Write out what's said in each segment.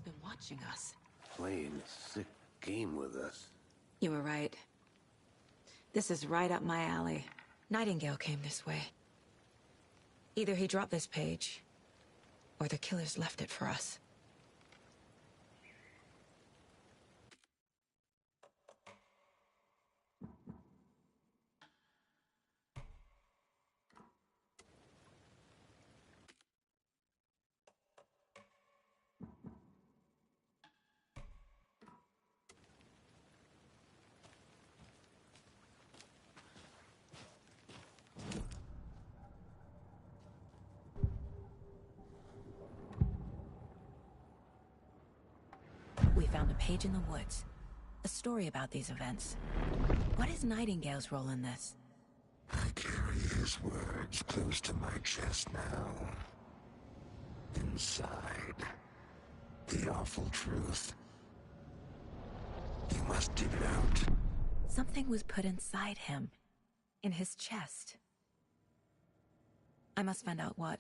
been watching us. Playing a sick game with us. You were right. This is right up my alley. Nightingale came this way. Either he dropped this page, or the killers left it for us. We found a page in the woods. A story about these events. What is Nightingale's role in this? I carry his words close to my chest now. Inside, the awful truth. You must dig it out. Something was put inside him. In his chest. I must find out what.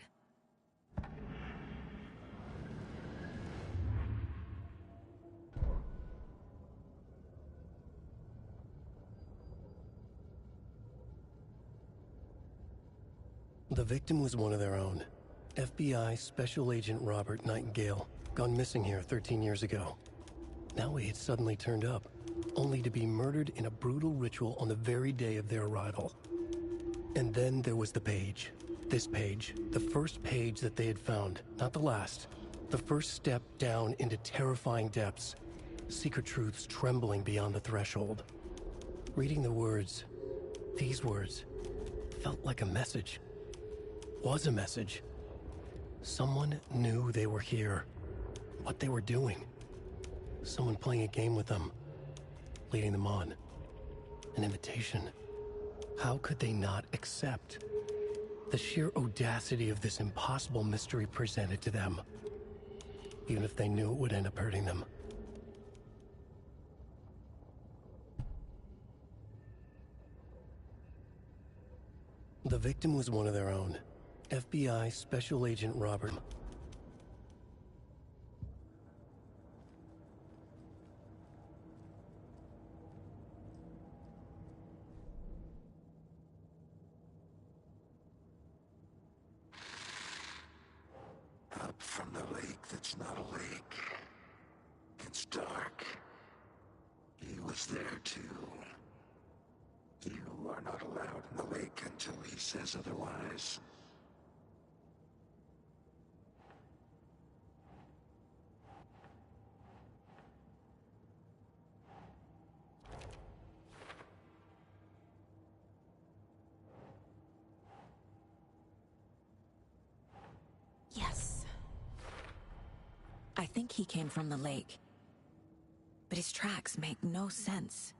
The victim was one of their own. FBI Special Agent Robert Nightingale, gone missing here 13 years ago. Now he had suddenly turned up, only to be murdered in a brutal ritual on the very day of their arrival. And then there was the page. This page, the first page that they had found, not the last. The first step down into terrifying depths. Secret truths trembling beyond the threshold. Reading the words, these words, felt like a message. Was a message. Someone knew they were here. What they were doing. Someone playing a game with them. Leading them on. An invitation. How could they not accept? The sheer audacity of this impossible mystery presented to them. Even if they knew it would end up hurting them. The victim was one of their own. FBI Special Agent Robert. Up from the lake that's not a lake. It's dark. He was there too. You are not allowed in the lake until he says otherwise. Yes. I think he came from the lake. But his tracks make no sense.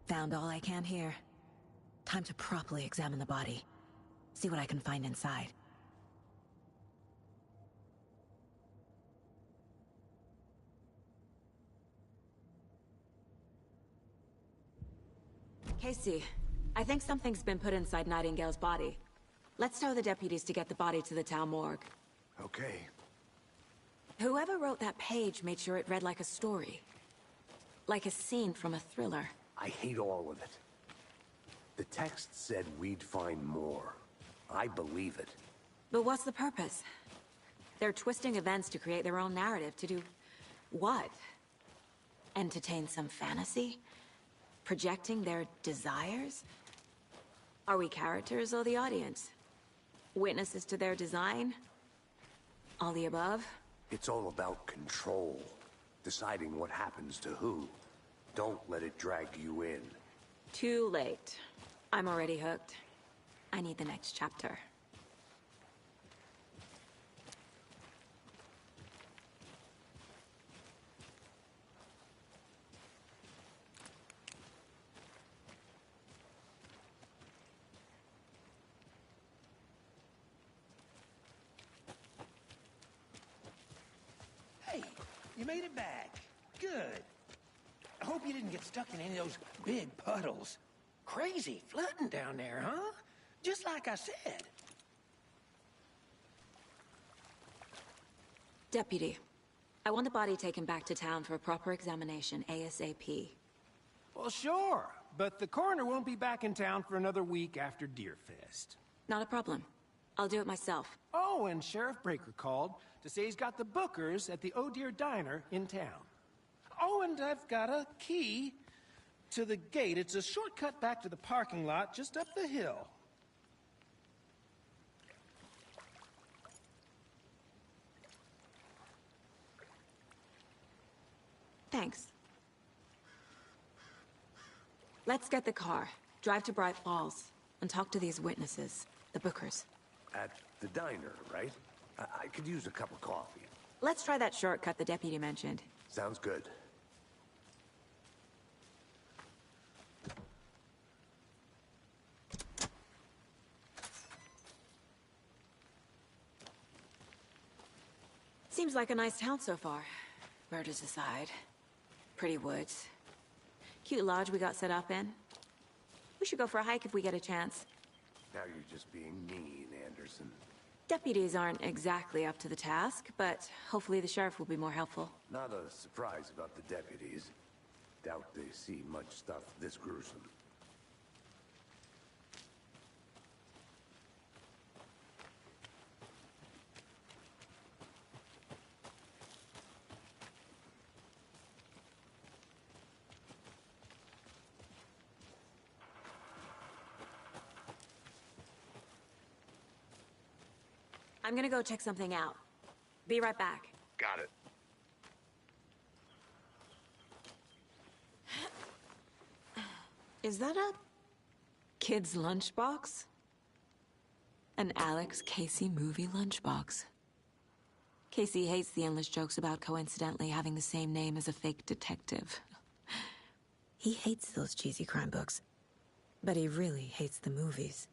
Found all I can here. Time to properly examine the body. See what I can find inside. Casey, I think something's been put inside Nightingale's body. Let's tell the deputies to get the body to the town morgue. Okay. Whoever wrote that page made sure it read like a story. Like a scene from a thriller. I hate all of it. The text said we'd find more. I believe it. But what's the purpose? They're twisting events to create their own narrative. To do what? Entertain some fantasy? Projecting their desires? Are we characters or the audience? Witnesses to their design? All the above? It's all about control. Deciding what happens to who. Don't let it drag you in. Too late. I'm already hooked. I need the next chapter. You made it back. Good. I hope you didn't get stuck in any of those big puddles. Crazy flooding down there, huh? Just like I said. Deputy, I want the body taken back to town for a proper examination, ASAP. Well, sure. But the coroner won't be back in town for another week after Deerfest. Not a problem. I'll do it myself. Oh, and Sheriff Breaker called to say he's got the Bookers at the Oh Dear Diner in town. Oh, and I've got a key to the gate. It's a shortcut back to the parking lot just up the hill. Thanks. Let's get the car, drive to Bright Falls, and talk to these witnesses, the Bookers. At the diner, right? I could use a cup of coffee. Let's try that shortcut the deputy mentioned. Sounds good. Seems like a nice town so far. Murders aside. Pretty woods. Cute lodge we got set up in. We should go for a hike if we get a chance. Now you're just being mean, Anderson. Deputies aren't exactly up to the task, but hopefully the sheriff will be more helpful. Not a surprise about the deputies. Doubt they see much stuff this gruesome. I'm gonna go check something out. Be right back. Got it. Is that a kid's lunchbox? An Alex Casey movie lunchbox. Casey hates the endless jokes about coincidentally having the same name as a fake detective. He hates those cheesy crime books, but he really hates the movies.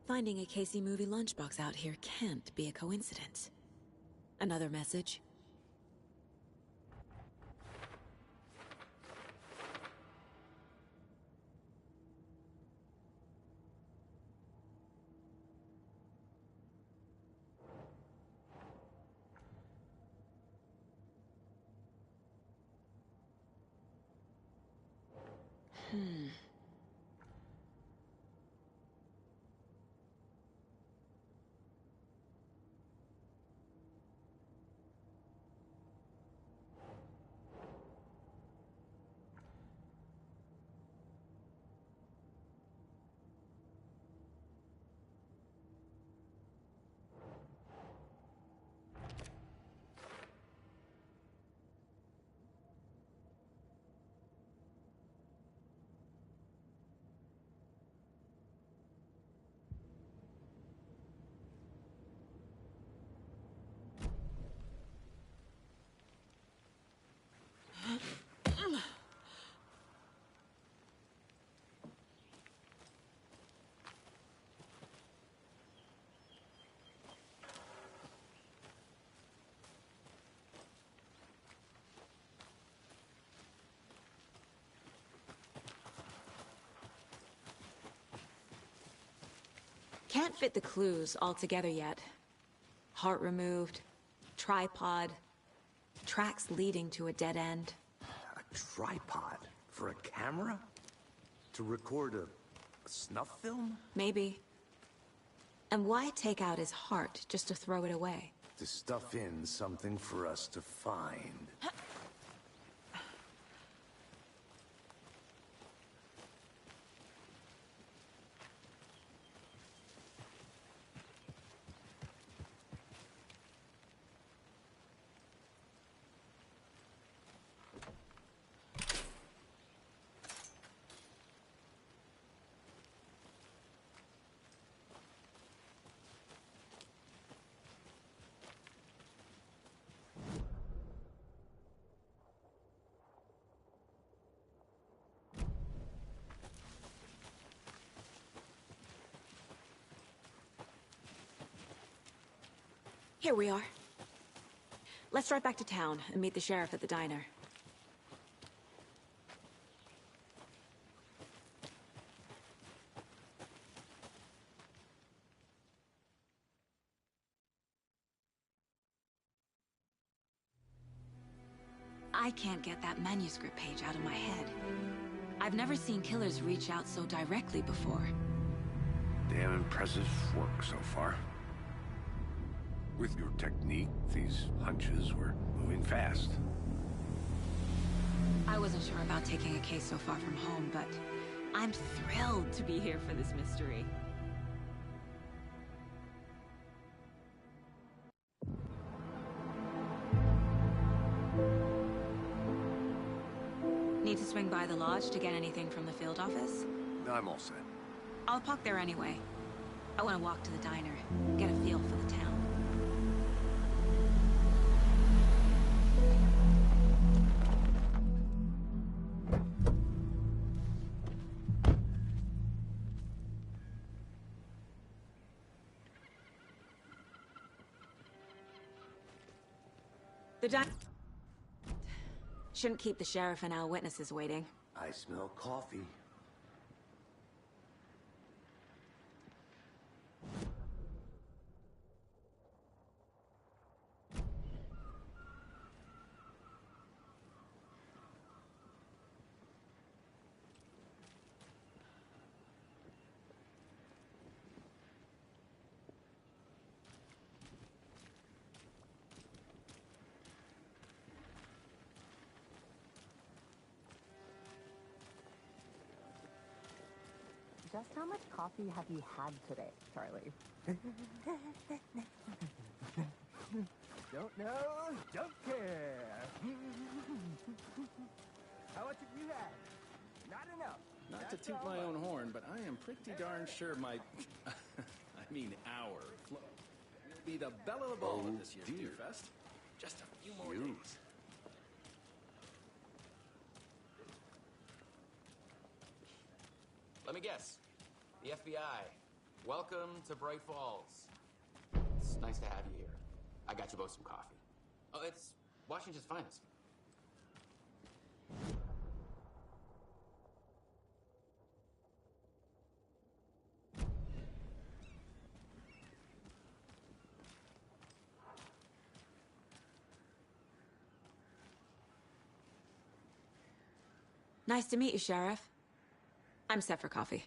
Finding a Casey movie lunchbox out here can't be a coincidence. Another message? Can't fit the clues all together yet. Heart removed, tripod, tracks leading to a dead end. A tripod? For a camera? To record a snuff film? Maybe. And why take out his heart just to throw it away? To stuff in something for us to find. Here we are. Let's drive back to town and meet the sheriff at the diner. I can't get that manuscript page out of my head. I've never seen killers reach out so directly before. Damn impressive work so far. With your technique, these hunches were moving fast. I wasn't sure about taking a case so far from home, but I'm thrilled to be here for this mystery. Need to swing by the lodge to get anything from the field office? I'm all set. I'll park there anyway. I want to walk to the diner, get a feel for the town. The diner shouldn't keep the sheriff and our witnesses waiting. I smell coffee. Just how much coffee have you had today, Charlie? Don't know, don't care. How much have you had? Not enough. Not to toot my own horn, but I am pretty darn sure my, I mean our flow will be the belle of the ball at this year's Beer Fest. Just a few more days. Let me guess. The FBI. Welcome to Bright Falls. It's nice to have you here. I got you both some coffee. Oh, it's Washington's finest. Nice to meet you, Sheriff. I'm set for coffee.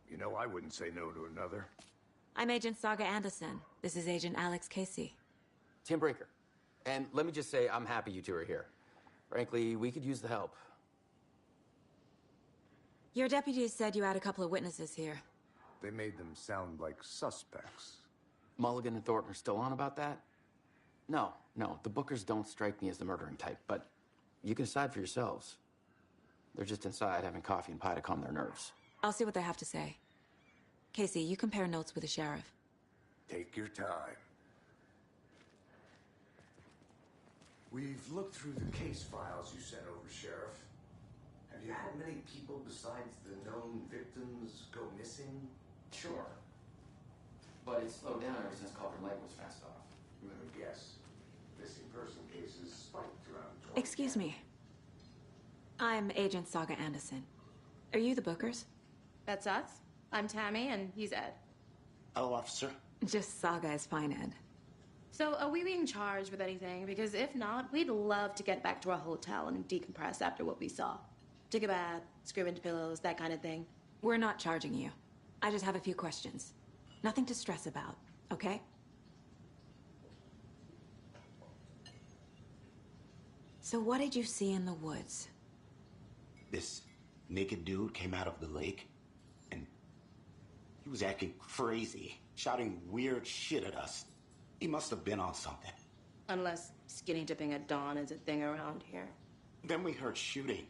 You know, I wouldn't say no to another. I'm Agent Saga Anderson. This is Agent Alex Casey. Tim Brinker. And let me just say, I'm happy you two are here. Frankly, we could use the help. Your deputies said you had a couple of witnesses here. They made them sound like suspects. Mulligan and Thornton are still on about that? No, the Bookers don't strike me as the murdering type, but you can decide for yourselves. They're just inside having coffee and pie to calm their nerves. I'll see what they have to say. Casey, you compare notes with the sheriff. Take your time. We've looked through the case files you sent over, Sheriff. Have you had many people besides the known victims go missing? Sure. But it's slowed down ever since Culver Lake was fast off. Let me guess. Missing person cases spiked around 20. Excuse me. I'm Agent Saga Anderson. Are you the Bookers? That's us. I'm Tammy, and he's Ed. Hello, officer. Just Saga is fine, Ed. So, are we being charged with anything? Because if not, we'd love to get back to our hotel and decompress after what we saw. Take a bath, scream into pillows, that kind of thing. We're not charging you. I just have a few questions. Nothing to stress about, okay? So what did you see in the woods? This naked dude came out of the lake, and he was acting crazy, shouting weird shit at us. He must have been on something. Unless skinny dipping at dawn is a thing around here. Then we heard shooting.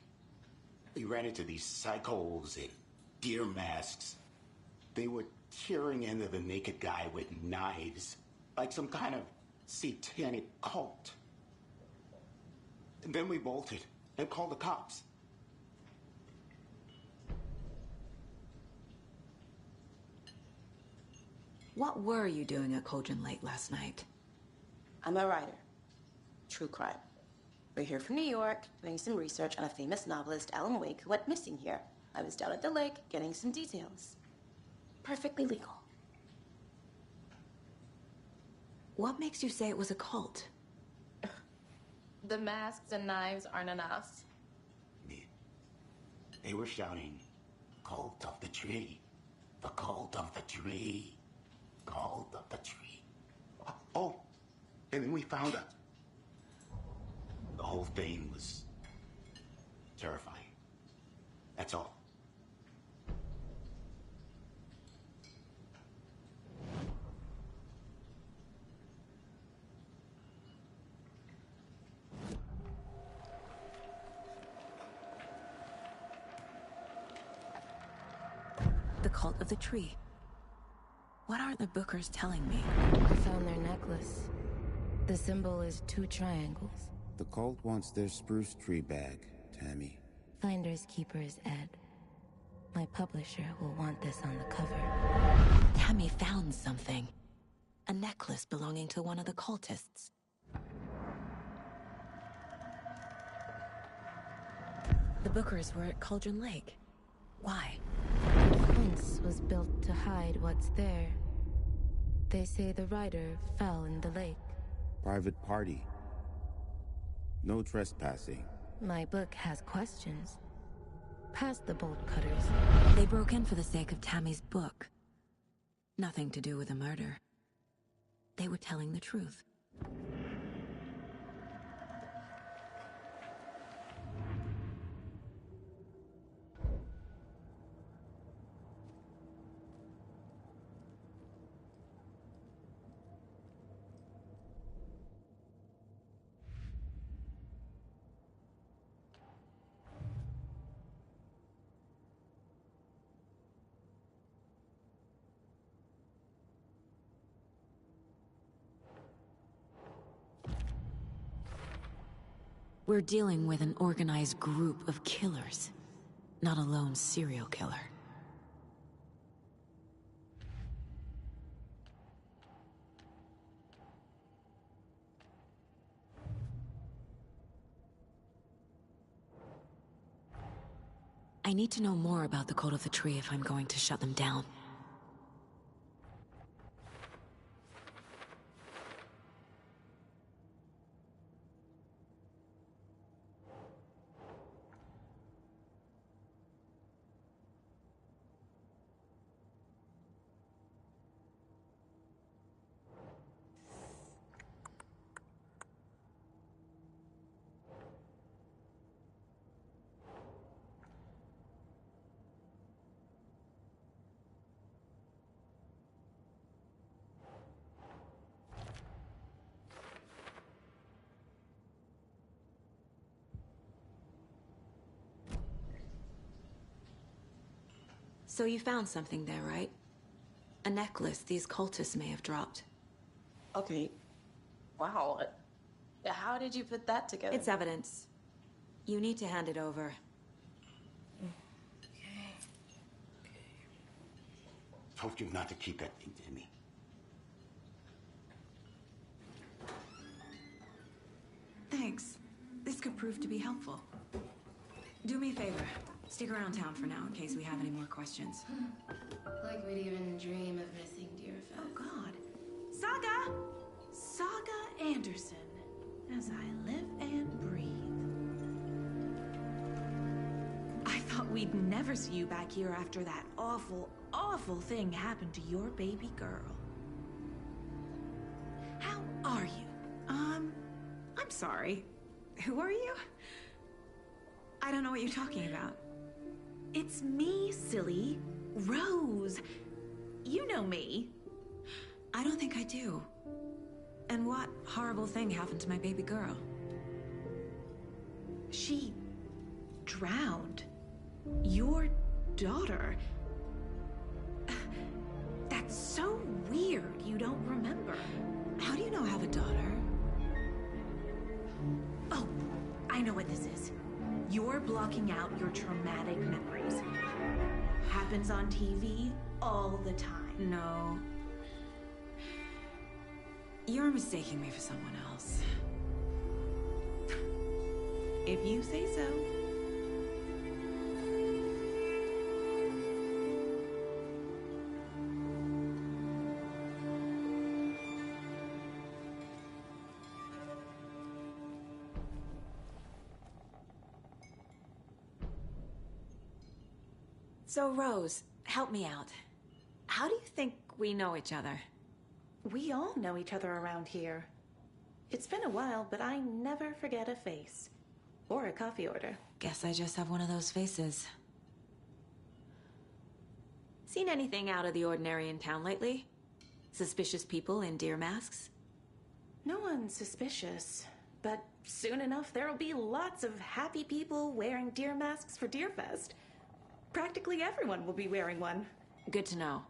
We ran into these psychos in deer masks. They were tearing into the naked guy with knives, like some kind of satanic cult. And then we bolted and called the cops. What were you doing at Cauldron Lake last night? I'm a writer. True crime. We're here from New York, doing some research on a famous novelist, Alan Wake, who went missing here. I was down at the lake, getting some details. Perfectly legal. What makes you say it was a cult? The masks and knives aren't enough. They were shouting, "Cult of the tree, the cult of the tree, cult of the tree." Oh, and then we found it. The whole thing was terrifying. That's all. The cult of the tree. What are the Bookers telling me? I found their necklace. The symbol is 2 triangles. The cult wants their spruce tree bag, Tammy. Finders keepers, Ed. My publisher will want this on the cover. Tammy found something. A necklace belonging to one of the cultists. The Bookers were at Cauldron Lake. Why? The fence was built to hide what's there. They say the rider fell in the lake. Private party. No trespassing. My book has questions. Past the bolt cutters. They broke in for the sake of Tammy's book. Nothing to do with a murder. They were telling the truth. We're dealing with an organized group of killers, not a lone serial killer. I need to know more about the Cult of the Tree if I'm going to shut them down. So you found something there, right? A necklace these cultists may have dropped. Okay. Wow. How did you put that together? It's evidence. You need to hand it over. Okay. Told you not to keep that thing to me. Thanks. This could prove to be helpful. Do me a favor. Stick around town for now in case we have any more questions. Like we'd even dream of missing dear Anderson, as I live and breathe. I thought we'd never see you back here after that awful, awful thing happened to your baby girl. How are you? I'm sorry. Who are you? I don't know what you're talking about. It's me, silly. Rose. You know me. I don't think I do. And what horrible thing happened to my baby girl? She drowned. Your daughter. That's so weird you don't remember. How do you know I have a daughter? Oh, I know what this is. You're blocking out your traumatic memories. Happens on TV all the time. No. You're mistaking me for someone else. If you say so. So, Rose, help me out. How do you think we know each other? We all know each other around here. It's been a while, but I never forget a face. Or a coffee order. Guess I just have one of those faces. Seen anything out of the ordinary in town lately? Suspicious people in deer masks? No one's suspicious. But soon enough, there'll be lots of happy people wearing deer masks for Deerfest. Practically everyone will be wearing one. Good to know.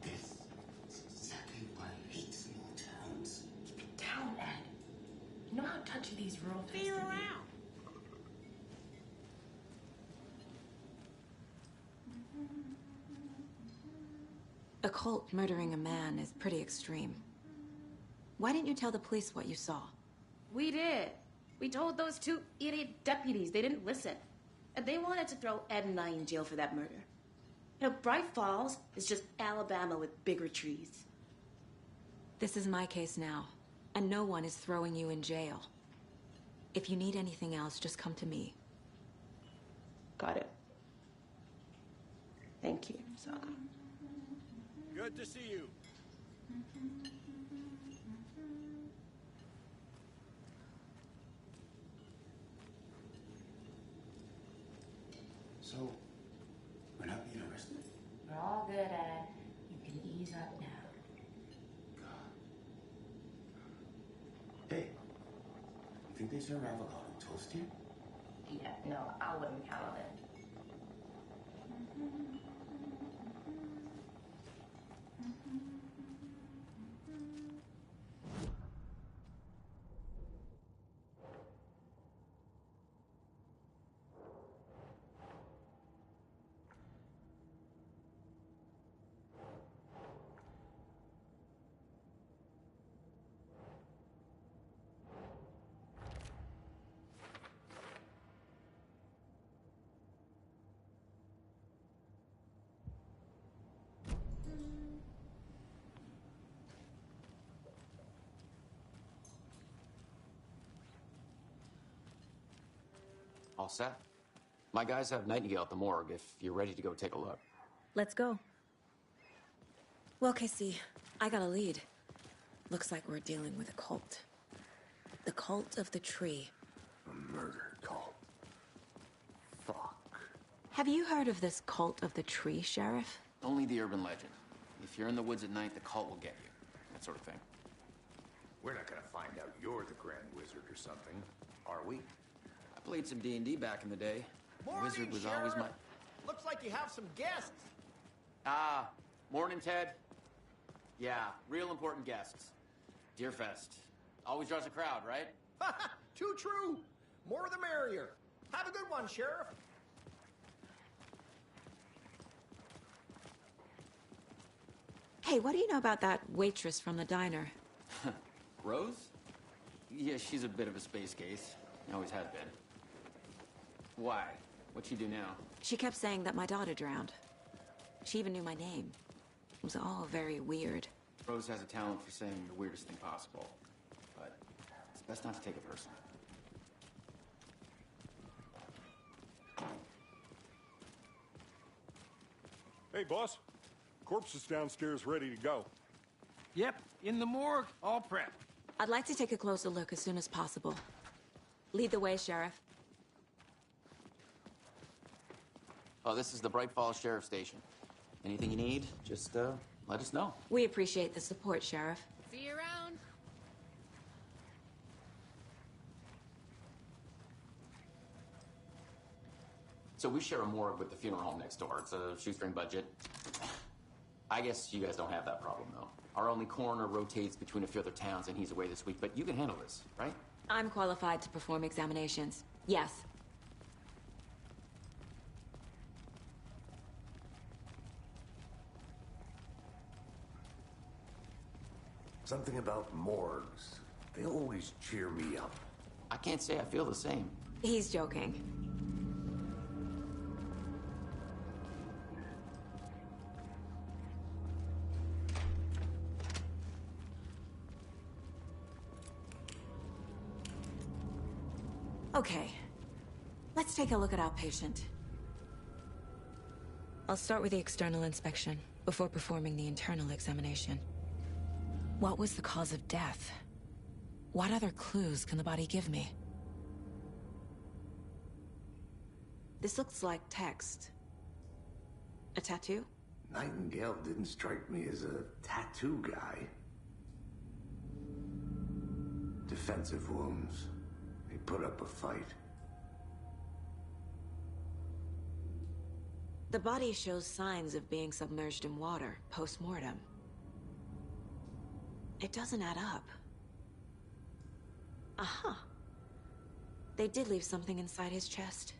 This is exactly why I hate small towns. Keep it down, Ed. You know how touchy these rural things Feel can be. around. A cult murdering a man is pretty extreme. Why didn't you tell the police what you saw? We did. We told those two idiot deputies. They didn't listen. And they wanted to throw Ed and I in jail for that murder. You know, Bright Falls is just Alabama with bigger trees. This is my case now, and no one is throwing you in jail. If you need anything else, just come to me. Got it. Thank you, Saga. Good to see you. So, we're not being arrested? We're all good, Ed. You can ease up now. Hey, you think they serve avocado toast here? Yeah, no, I wouldn't count on it. All set? My guys have Nightingale at the morgue if you're ready to go take a look. Let's go. Well, Casey, I got a lead. Looks like we're dealing with a cult. The cult of the tree. A murder cult. Fuck. Have you heard of this cult of the tree, Sheriff? Only the urban legend. If you're in the woods at night, the cult will get you. That sort of thing. We're not gonna find out you're the Grand Wizard or something, are we? I played some D&D back in the day. Morning, Wizard was Sheriff. always my... Looks like you have some guests. Ah, morning, Ted. Yeah, real important guests. Deerfest. Always draws a crowd, right? Too true. More the merrier. Have a good one, Sheriff. Hey, what do you know about that waitress from the diner? Rose? Yeah, she's a bit of a space case. Always has been. Why? What'd she do now? She kept saying that my daughter drowned. She even knew my name. It was all very weird. Rose has a talent for saying the weirdest thing possible. But it's best not to take it personally. Hey, boss. Corpse is downstairs ready to go. Yep, in the morgue, all prepped. I'd like to take a closer look as soon as possible. Lead the way, Sheriff. Oh, this is the Bright Falls Sheriff Station. Anything you need, just let us know. We appreciate the support, Sheriff. See you around. So we share a morgue with the funeral home next door. It's a shoestring budget. I guess you guys don't have that problem, though. Our only coroner rotates between a few other towns, and he's away this week, but you can handle this, right? I'm qualified to perform examinations. Yes. Something about morgues. They always cheer me up. I can't say I feel the same. He's joking. Okay, let's take a look at our patient. I'll start with the external inspection before performing the internal examination. What was the cause of death? What other clues can the body give me? This looks like text. A tattoo? Nightingale didn't strike me as a tattoo guy. Defensive wounds. He put up a fight. The body shows signs of being submerged in water post-mortem. It doesn't add up. Aha. They did leave something inside his chest.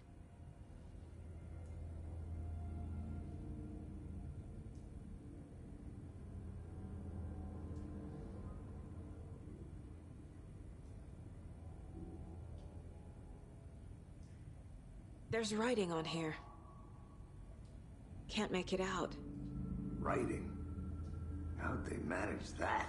There's writing on here. Can't make it out. Writing? How'd they manage that?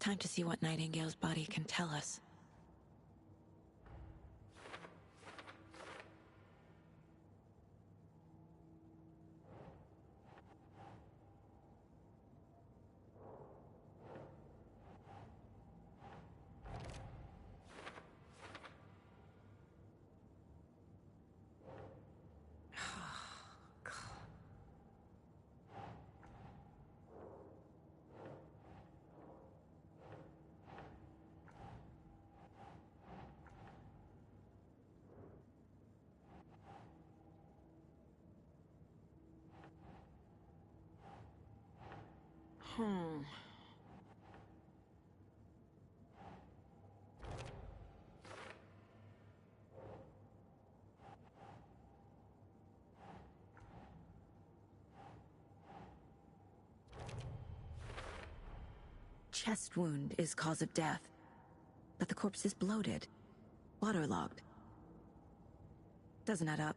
Time to see what Nightingale's body can tell us. Chest wound is cause of death, but the corpse is bloated, waterlogged. Doesn't add up.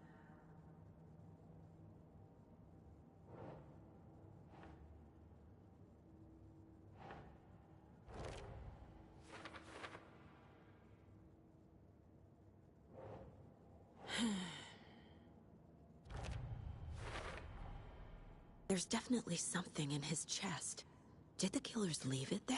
There's definitely something in his chest. Did the killers leave it there?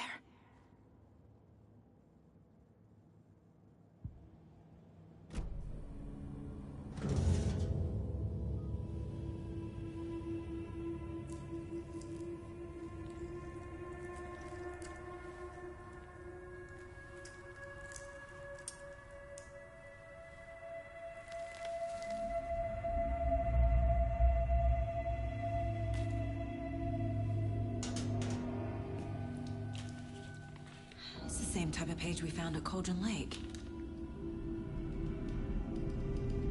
type of page we found at Cauldron Lake.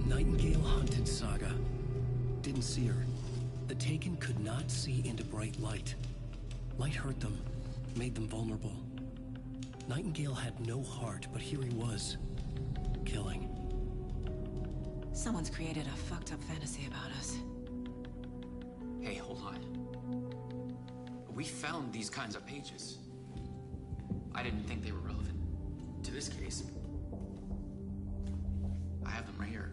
Nightingale hunted Saga. Didn't see her. The Taken could not see into bright light. Light hurt them, made them vulnerable. Nightingale had no heart, but here he was, killing. Someone's created a fucked up fantasy about us. Hey, hold on. We found these kinds of pages. I didn't think they were relevant to this case. I have them right here.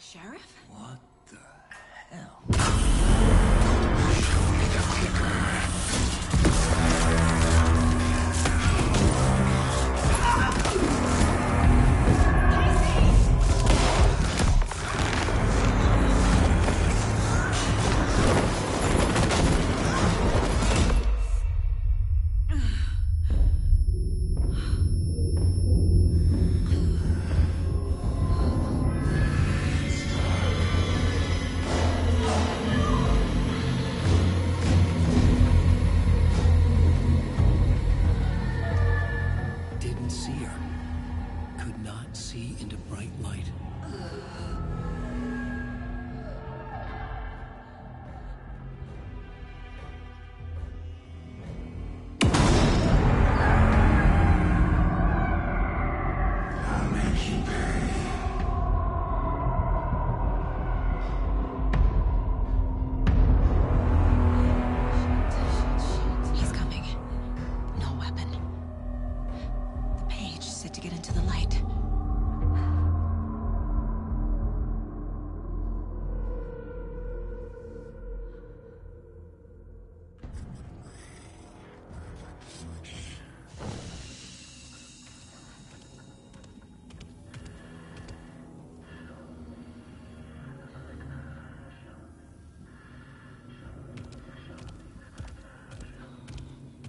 Sheriff? What the hell? Didn't see her. Could not see into bright light. He's coming. No weapon. The page said to get into the light.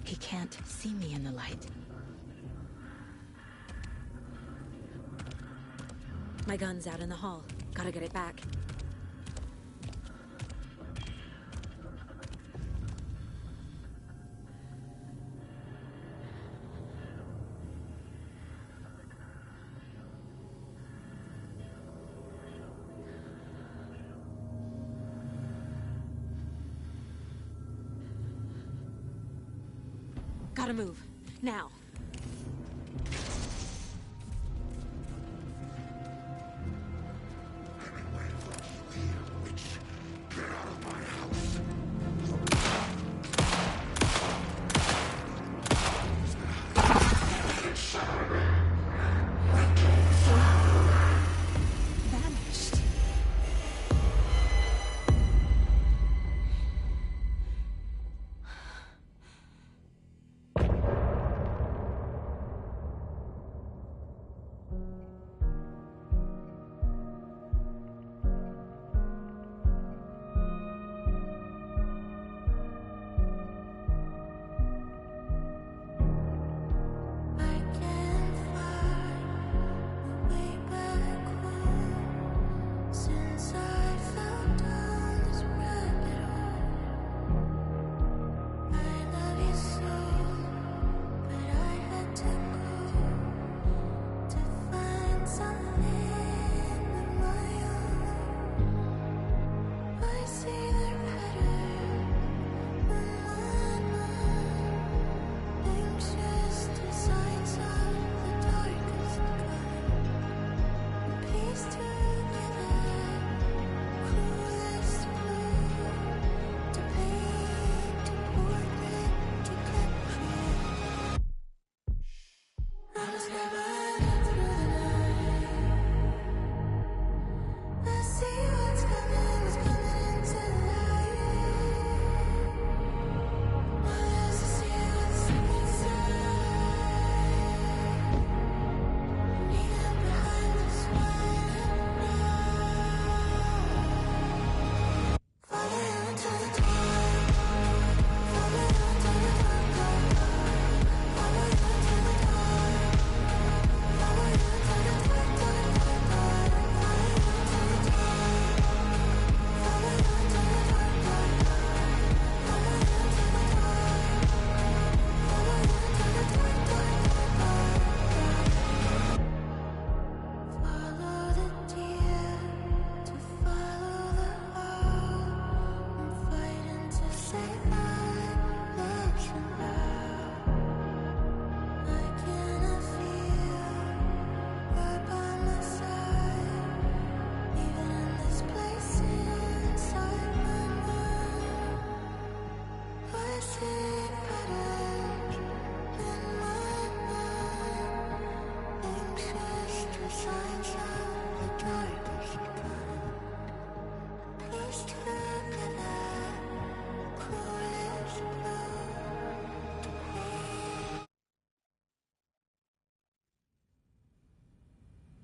He can't see me in the light. My gun's out in the hall. Gotta get it back. Gotta move. Now. Vanished.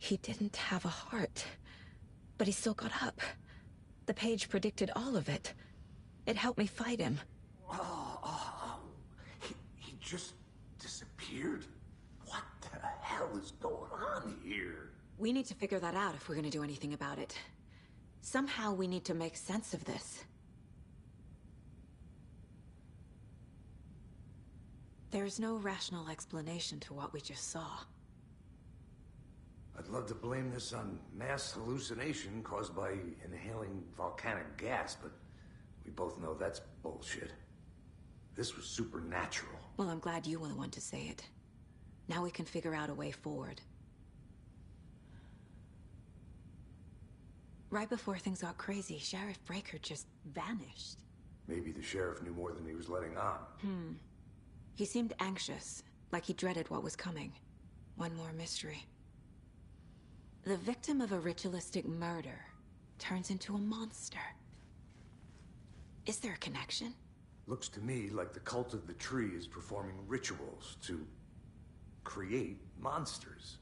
He didn't have a heart, but he still got up. The page predicted all of it. It helped me fight him. He just disappeared? What the hell is going on here? We need to figure that out if we're gonna do anything about it. Somehow we need to make sense of this. There's no rational explanation to what we just saw. I'd love to blame this on mass hallucination caused by inhaling volcanic gas, but we both know that's bullshit. This was supernatural. Well, I'm glad you were the one to say it. Now we can figure out a way forward. Right before things got crazy, Sheriff Breaker just vanished. Maybe the sheriff knew more than he was letting on. He seemed anxious, like he dreaded what was coming. One more mystery. The victim of a ritualistic murder turns into a monster. Is there a connection? Looks to me like the cult of the tree is performing rituals to create monsters.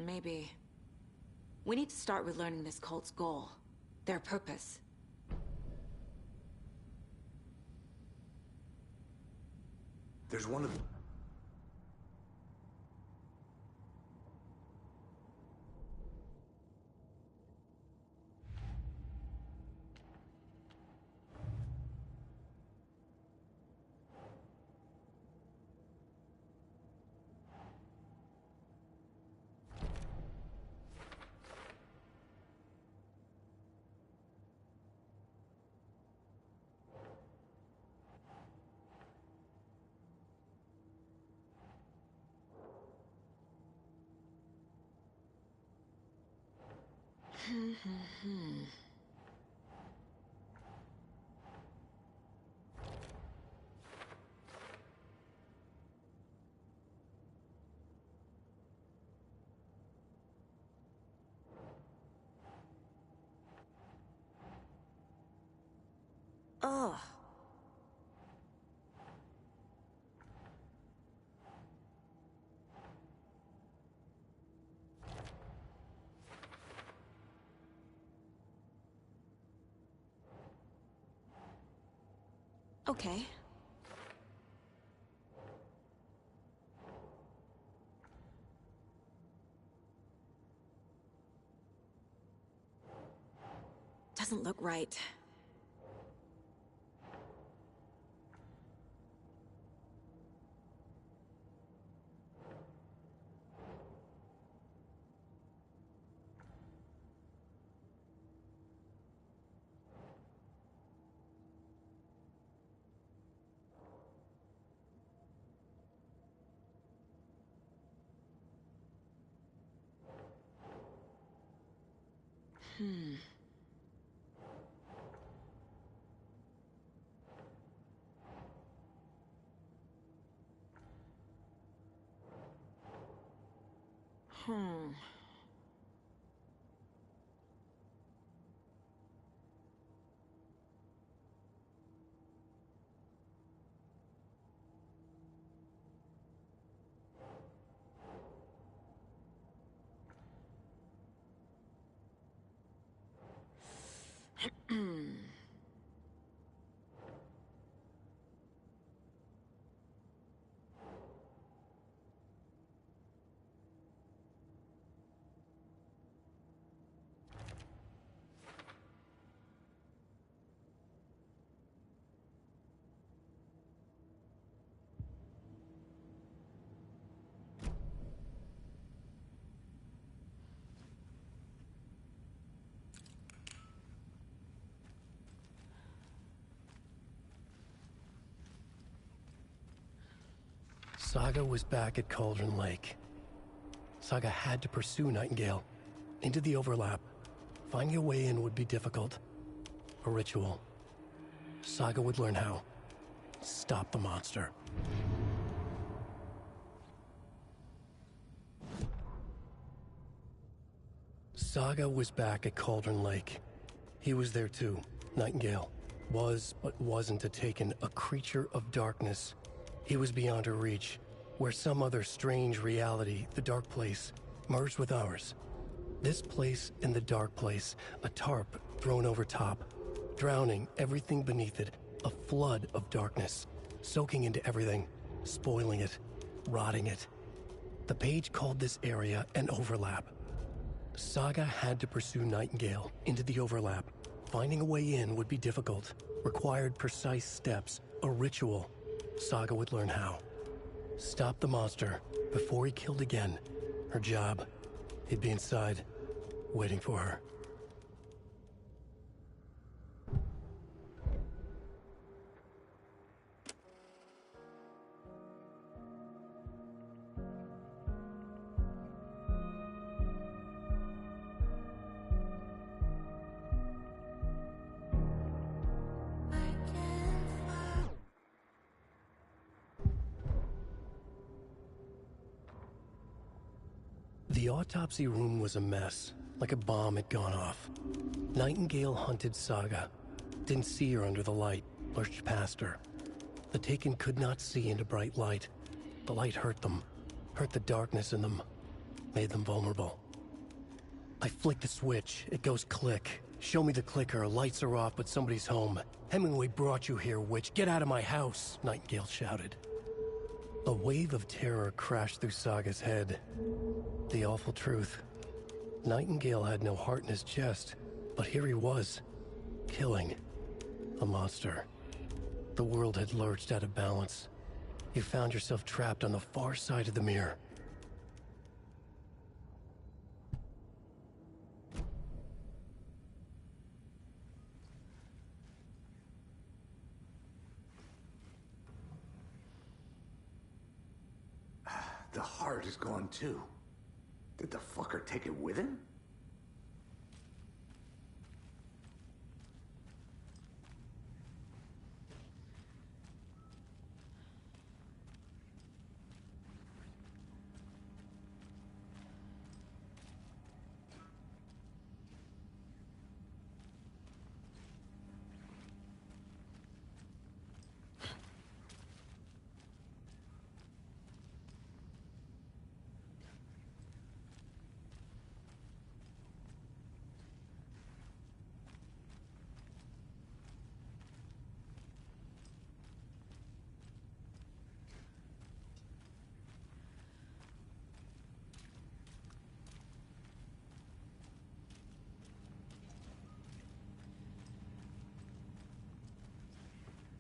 Maybe. We need to start with learning this cult's goal, their purpose. There's one of them. Ugh. Okay. Doesn't look right. Saga was back at Cauldron Lake. Saga had to pursue Nightingale. Into the overlap. Finding a way in would be difficult. A ritual. Saga would learn how. Stop the monster. Saga was back at Cauldron Lake. He was there too, Nightingale. Was, but wasn't a Taken, a creature of darkness. He was beyond her reach, where some other strange reality, the dark place, merged with ours. This place and the dark place, a tarp thrown over top, drowning everything beneath it, a flood of darkness, soaking into everything, spoiling it, rotting it. The page called this area an overlap. Saga had to pursue Nightingale into the overlap. Finding a way in would be difficult, required precise steps, a ritual. Saga would learn how. Stop the monster before he killed again. Her job. He'd be inside, waiting for her. The autopsy room was a mess, like a bomb had gone off. Nightingale hunted Saga. Didn't see her under the light, lurched past her. The Taken could not see into bright light. The light hurt them, hurt the darkness in them, made them vulnerable. I flick the switch, it goes click. Show me the clicker, lights are off but somebody's home. Hemingway brought you here, witch, get out of my house, Nightingale shouted. A wave of terror crashed through Saga's head. The awful truth. Nightingale had no heart in his chest, but here he was, killing a monster. The world had lurched out of balance. You found yourself trapped on the far side of the mirror. The heart is gone too. Did the fucker take it with him?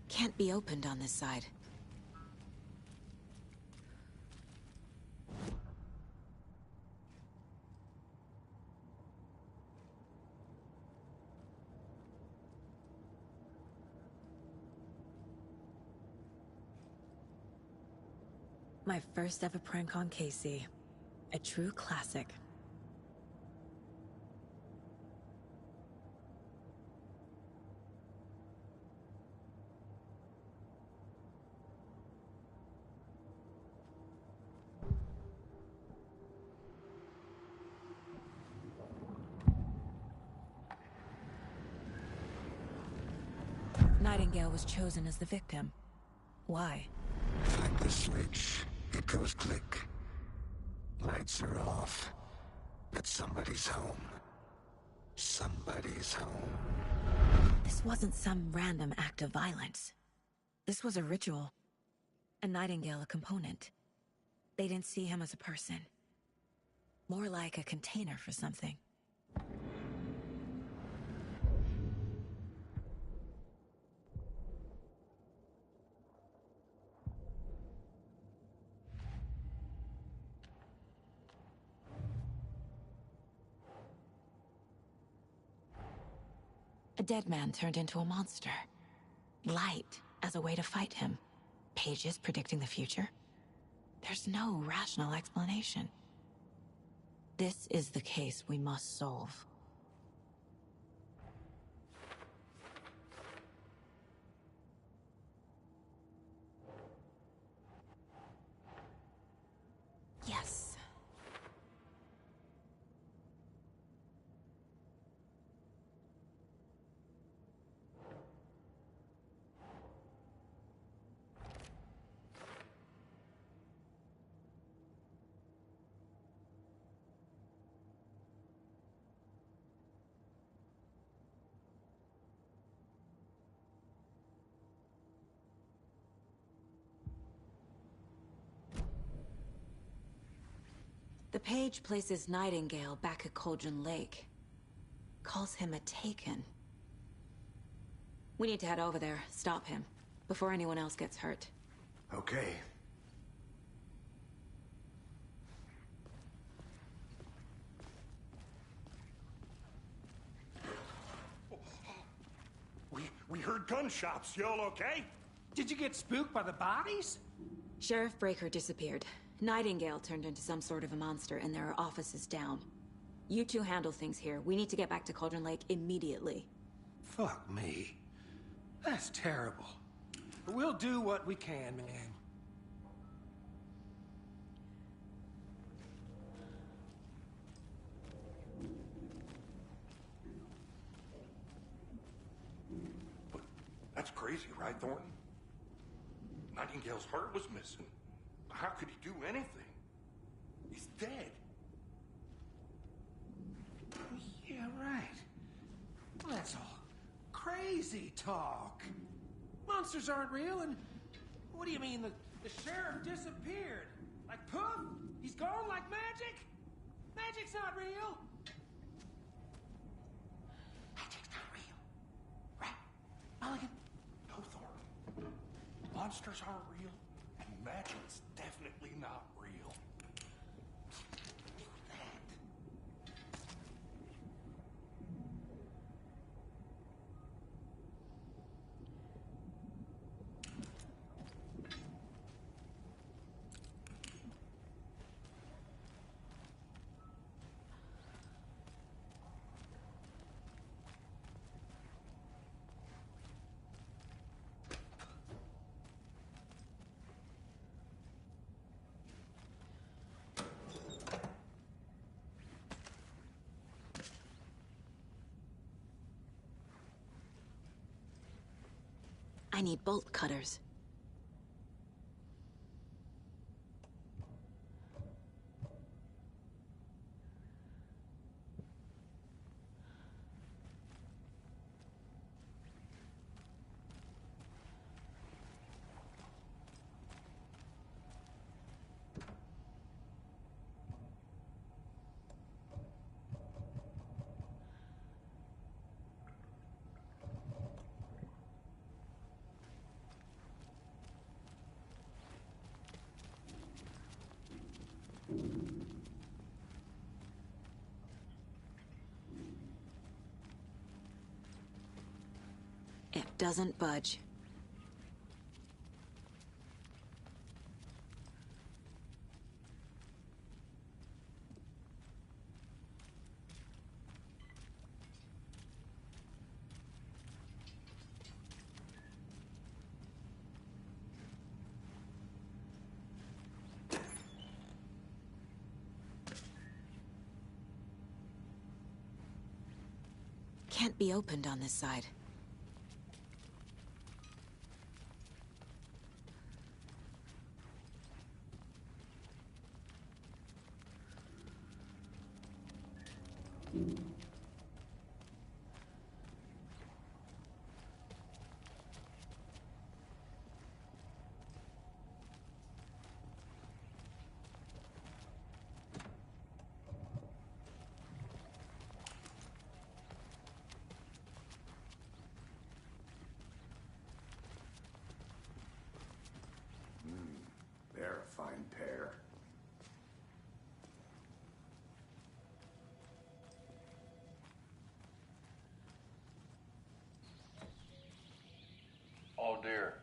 Can't be opened on this side. My first ever prank on Casey. A true classic. Nightingale was chosen as the victim. Why? Find the switch. It goes click. Lights are off. But somebody's home. Somebody's home. This wasn't some random act of violence. This was a ritual. And Nightingale a component. They didn't see him as a person. More like a container for something. A dead man turned into a monster. Light as a way to fight him. Pages predicting the future. There's no rational explanation. This is the case we must solve. Yes. The page places Nightingale back at Cauldron Lake. Calls him a Taken. We need to head over there, stop him, before anyone else gets hurt. Okay. We heard gunshots. Y'all okay? Did you get spooked by the bodies? Sheriff Breaker disappeared. Nightingale turned into some sort of a monster, and there are offices down. You two handle things here. We need to get back to Cauldron Lake immediately. Fuck me. That's terrible. But we'll do what we can, man. That's crazy, right, Thornton? Nightingale's heart was missing. How could he do anything? He's dead. Yeah, right. Well, that's all crazy talk. Monsters aren't real, and what do you mean the sheriff disappeared? Like poof? He's gone like magic? Magic's not real. Magic's not real. Right? Mulligan? No, Thornton. Monsters aren't real, and magic's definitely not real. I need bolt cutters. It doesn't budge. Can't be opened on this side. They're a fine pair. Oh dear,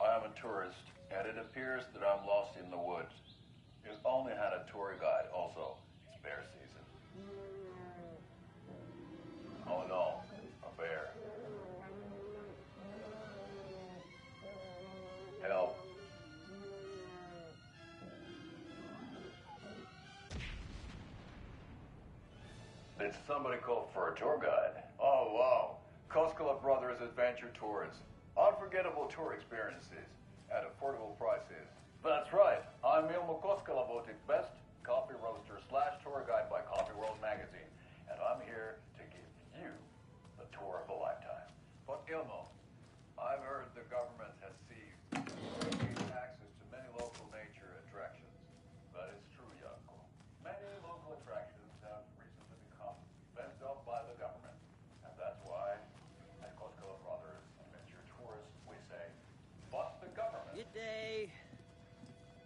I am a tourist, and it appears that I'm lost in the woods. You only had a tour guide, also. It's bear season. Oh no, a bear. Help. Did somebody call for a tour guide? Oh wow, Koskela Brothers Adventure Tours. Unforgettable tour experiences at affordable prices. That's right. I'm Ilmo Koskela, voted best coffee roaster / tour guide by Coffee World magazine, and I'm here to give you the tour of a lifetime. But Ilmo, I've heard the government has seized access to many local nature attractions. That is true, Yanko. Many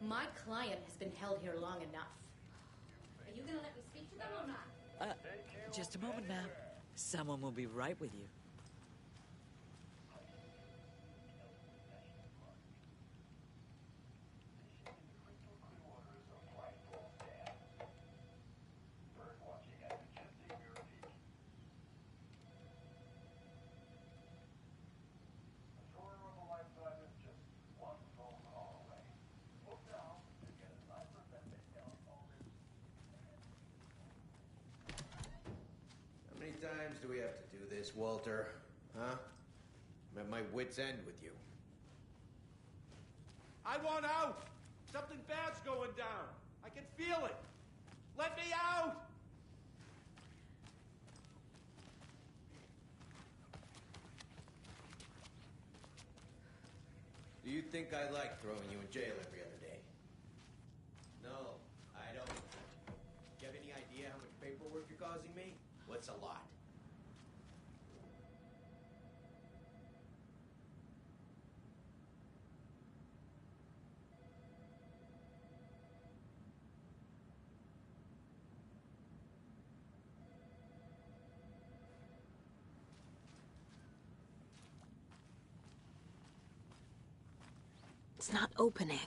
My client has been held here long enough. Are you gonna let me speak to them or not? Just a moment, ma'am. Someone will be right with you. How many times do we have to do this, Walter? Huh? I'm at my wit's end with you. I want out! Something bad's going down. I can feel it. Let me out! Do you think I like throwing you in jail every other day? No, I don't. Do you have any idea how much paperwork you're causing me? What's a lot? It's not opening.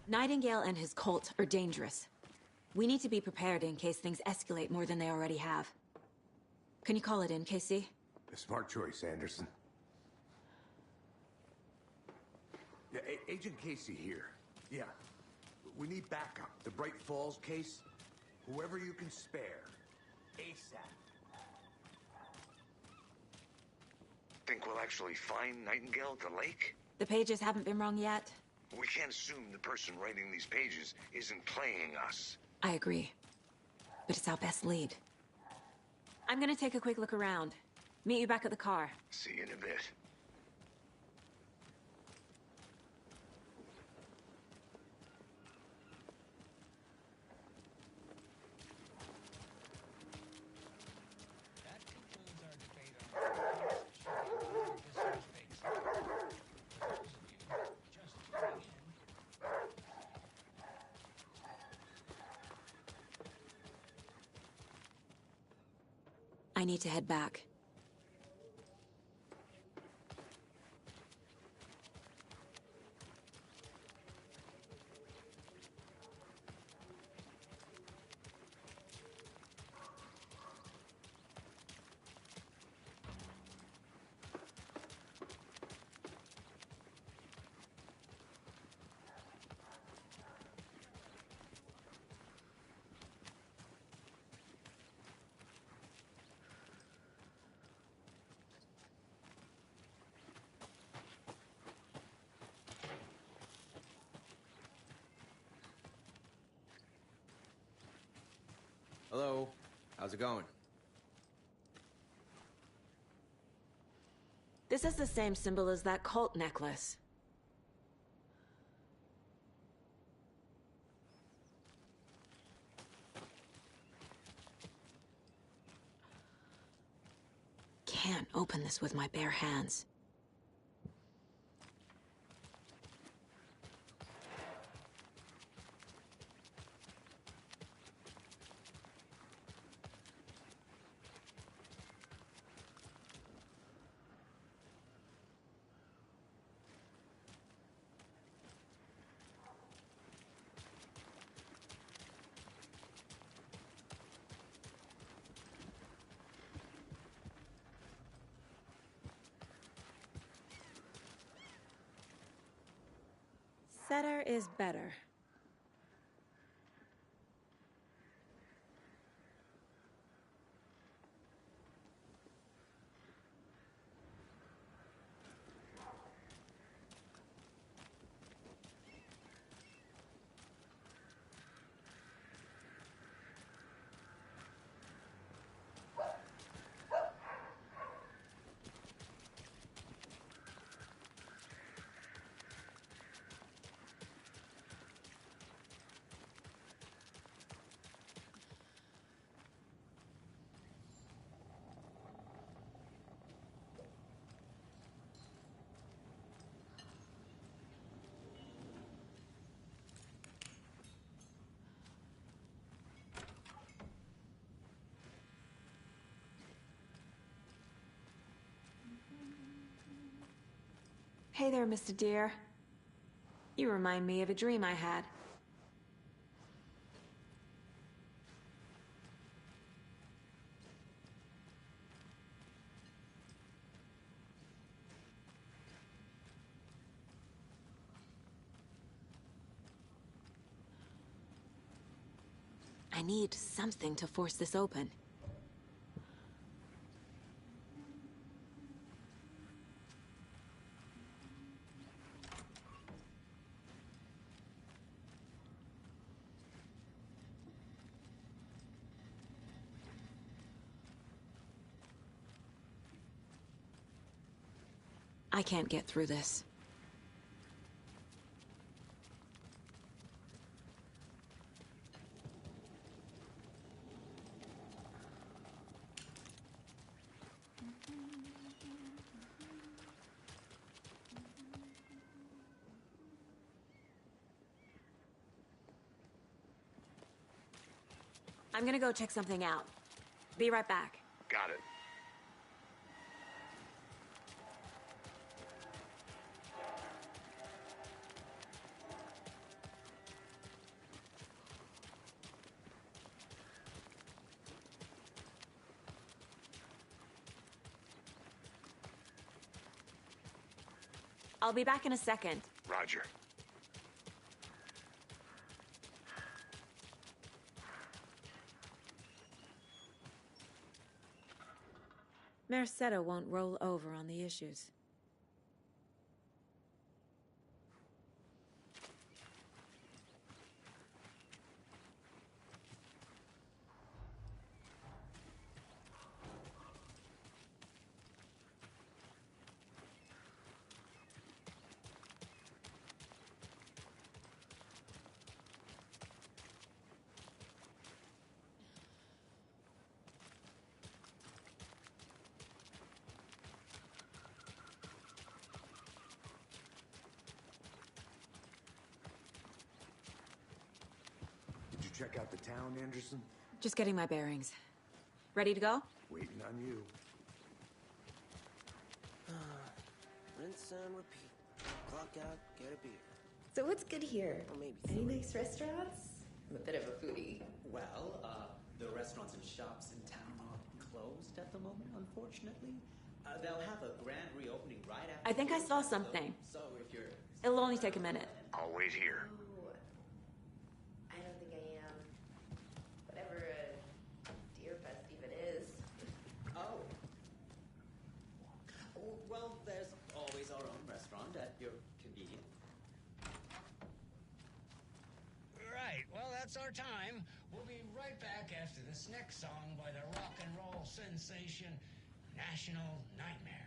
Nightingale and his cult are dangerous. We need to be prepared in case things escalate more than they already have. Can you call it in, KC? A smart choice, Anderson. Yeah, Agent Casey here. Yeah. We need backup. The Bright Falls case, whoever you can spare. ASAP. Think we'll actually find Nightingale at the lake? The pages haven't been wrong yet. We can't assume the person writing these pages isn't playing us. I agree. But it's our best lead. I'm gonna take a quick look around. Meet you back at the car. See you in a bit. I need to head back. Hello. How's it going? This is the same symbol as that cult necklace. Can't open this with my bare hands. Better is better. Hey there, Mr. Deer. You remind me of a dream I had. I need something to force this open. I can't get through this. I'm gonna go check something out. Be right back. Got it. I'll be back in a second. Roger. Merced won't roll over on the issues. Did you check out the town, Anderson? Just getting my bearings. Ready to go? Waiting on you. Rinse and repeat. Clock out, get a beer. So what's good here? Or maybe Any three. nice restaurants? I'm a bit of a foodie. Well, the restaurants and shops in town are closed at the moment, unfortunately. They'll have a grand reopening right after. I think I saw something. So if you're... It'll only take a minute. I'll wait here. Ooh. I don't think I am. Whatever a deer fest even is. Oh. Well, there's always our own restaurant at your convenience. Right, well, that's our time. We'll be right back after this next song by the rock and roll sensation, National Nightmare.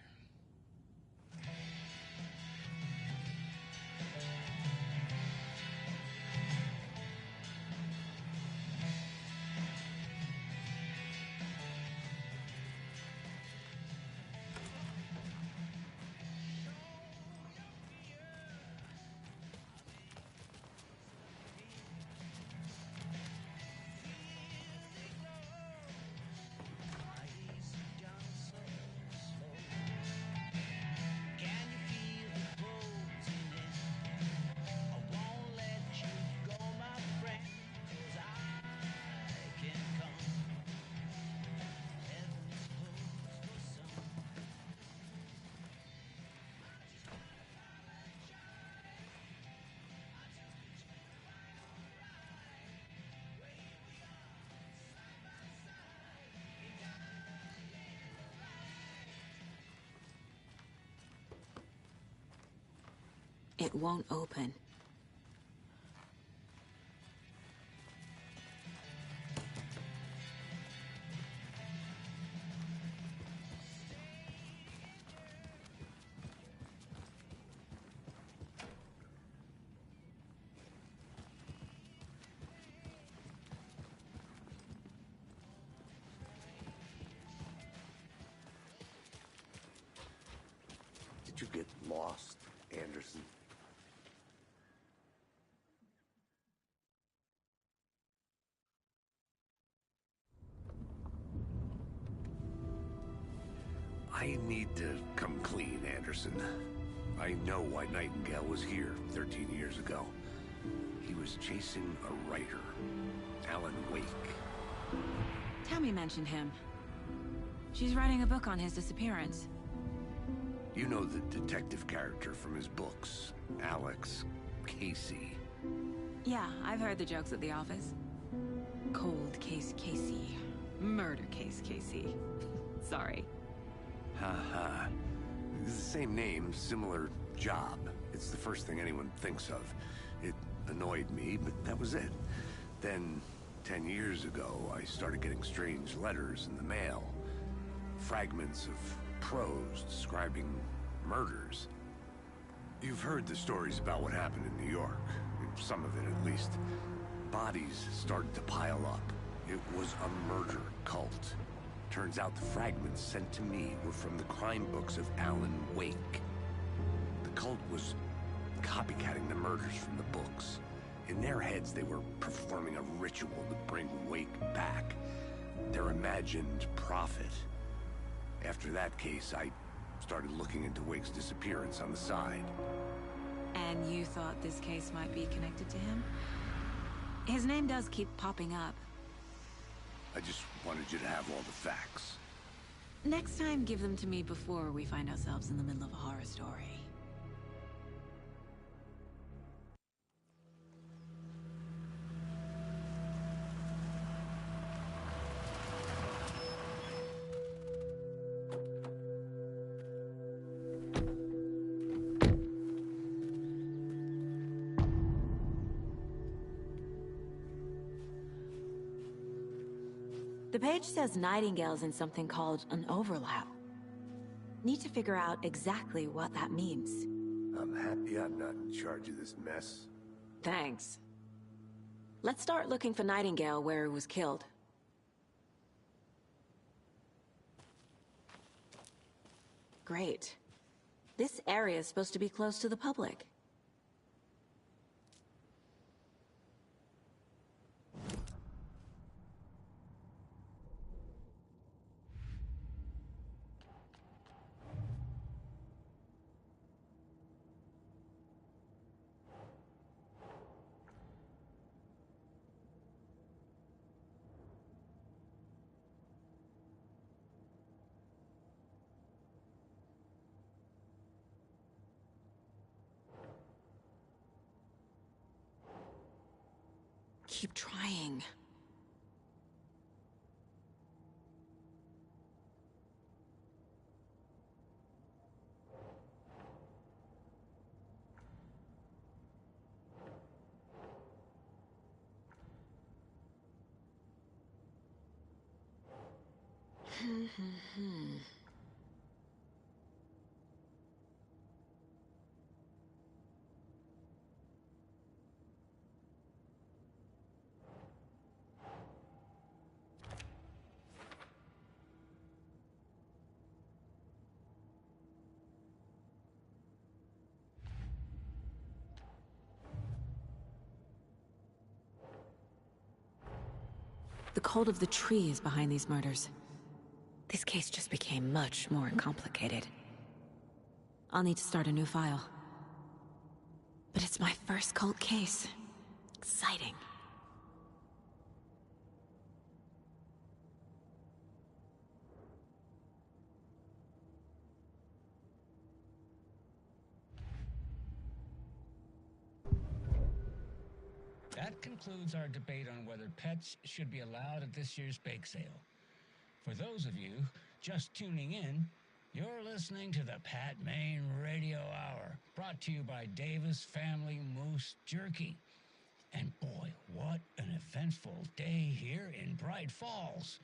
It won't open. Did you get lost, Anderson? I need to come clean, Anderson. I know why Nightingale was here 13 years ago. He was chasing a writer, Alan Wake. Tammy mentioned him. She's writing a book on his disappearance. You know the detective character from his books, Alex Casey. Yeah, I've heard the jokes at the office. Cold case Casey. Murder case Casey. Sorry. Ha. It's the same name, similar job. It's the first thing anyone thinks of. It annoyed me, but that was it. Then, 10 years ago, I started getting strange letters in the mail. Fragments of prose describing murders. You've heard the stories about what happened in New York. Some of it, at least. Bodies started to pile up. It was a murder cult. Turns out the fragments sent to me were from the crime books of Alan Wake. The cult was copycatting the murders from the books. In their heads, they were performing a ritual to bring Wake back. Their imagined prophet. After that case, I started looking into Wake's disappearance on the side. And you thought this case might be connected to him? His name does keep popping up. I just wanted you to have all the facts. Next time, give them to me before we find ourselves in the middle of a horror story. The page says Nightingale's in something called an overlap. Need to figure out exactly what that means. I'm happy I'm not in charge of this mess. Thanks. Let's start looking for Nightingale where he was killed. Great. This area is supposed to be close to the public. Keep trying. The cult of the tree is behind these murders. This case just became much more complicated. I'll need to start a new file. But it's my first cult case. Exciting. That concludes our debate on whether pets should be allowed at this year's bake sale. For those of you just tuning in, you're listening to the Pat Maine Radio Hour, brought to you by Davis Family Moose Jerky. And boy, what an eventful day here in Bright Falls.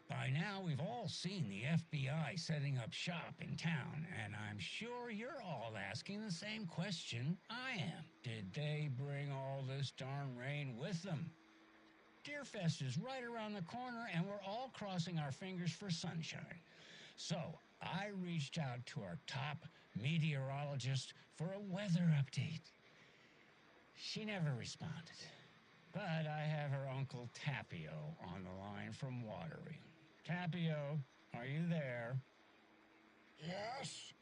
By now, we've all seen the FBI setting up shop in town, and I'm sure you're all asking the same question I am. Did they bring all this darn rain with them? Deerfest is right around the corner, and we're all crossing our fingers for sunshine. So, I reached out to our top meteorologist for a weather update. She never responded, but I have her Uncle Tapio on the line from Watery. Tapio, are you there? Yes?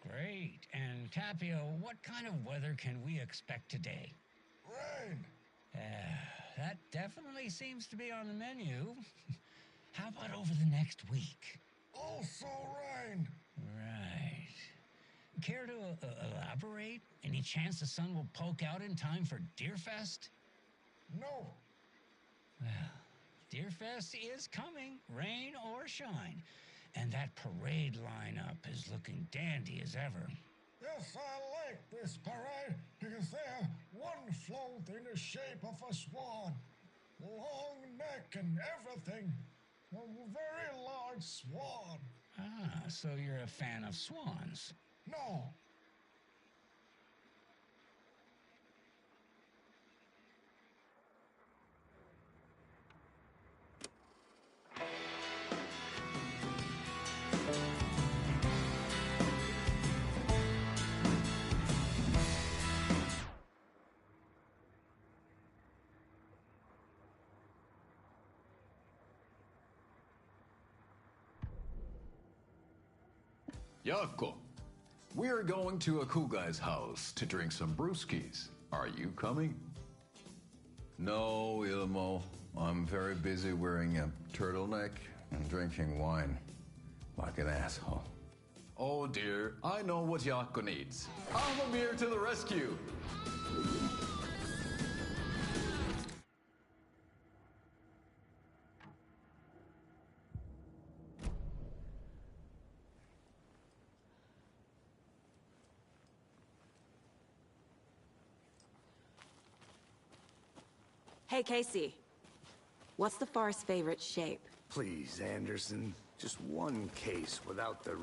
Great. And Tapio, what kind of weather can we expect today? Rain. That definitely seems to be on the menu. How about over the next week? Also rain. Right. Care to elaborate? Any chance the sun will poke out in time for Deerfest? No. Well, Deerfest is coming, rain or shine. And that parade lineup is looking dandy as ever. Yes, I like this parade because they have one float in the shape of a swan. Long neck and everything. A very large swan. Ah, so you're a fan of swans. No. Yavko, we're going to a cool guy's house to drink some brewskis. Are you coming? No, Ilmo. I'm very busy wearing a turtleneck and drinking wine. Like an asshole. Oh dear, I know what Yavko needs. Almamir to the rescue! Hey, Casey. What's the far's favorite shape? Please, Anderson. Just one case without the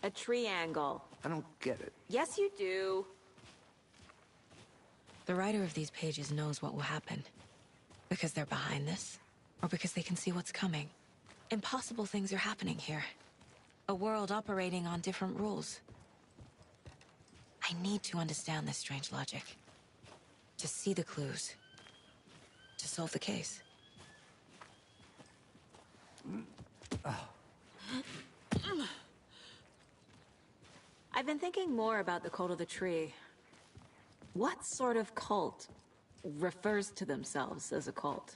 A triangle. I don't get it. Yes, you do. The writer of these pages knows what will happen. Because they're behind this, or because they can see what's coming. Impossible things are happening here. A world operating on different rules. I need to understand this strange logic. To see the clues. To solve the case. I've been thinking more about the cult of the tree. What sort of cult refers to themselves as a cult?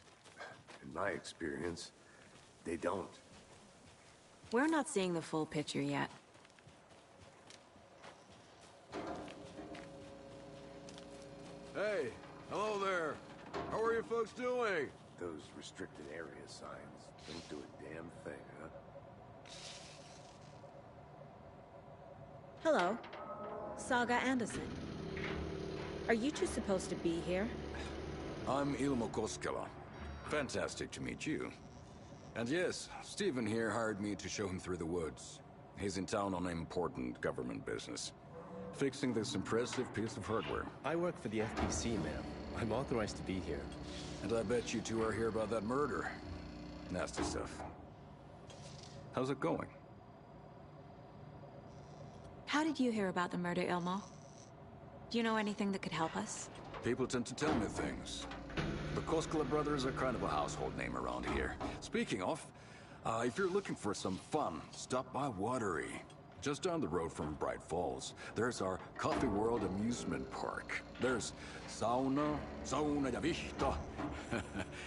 In my experience, they don't. We're not seeing the full picture yet. Hey, hello there. How are you folks doing? Those restricted area signs don't do a damn thing, huh? Hello. Saga Anderson. Are you two supposed to be here? I'm Ilmo Koskela. Fantastic to meet you. And yes, Stephen here hired me to show him through the woods. He's in town on important government business. Fixing this impressive piece of hardware. I work for the FPC, ma'am. I'm authorized to be here. And I bet you two are here about that murder. Nasty stuff. How's it going? How did you hear about the murder, Ilmo? Do you know anything that could help us? People tend to tell me things. The Koskela brothers are kind of a household name around here. Speaking of, if you're looking for some fun, stop by Watery. Just down the road from Bright Falls, there's our Coffee World amusement park. There's sauna ja vihta.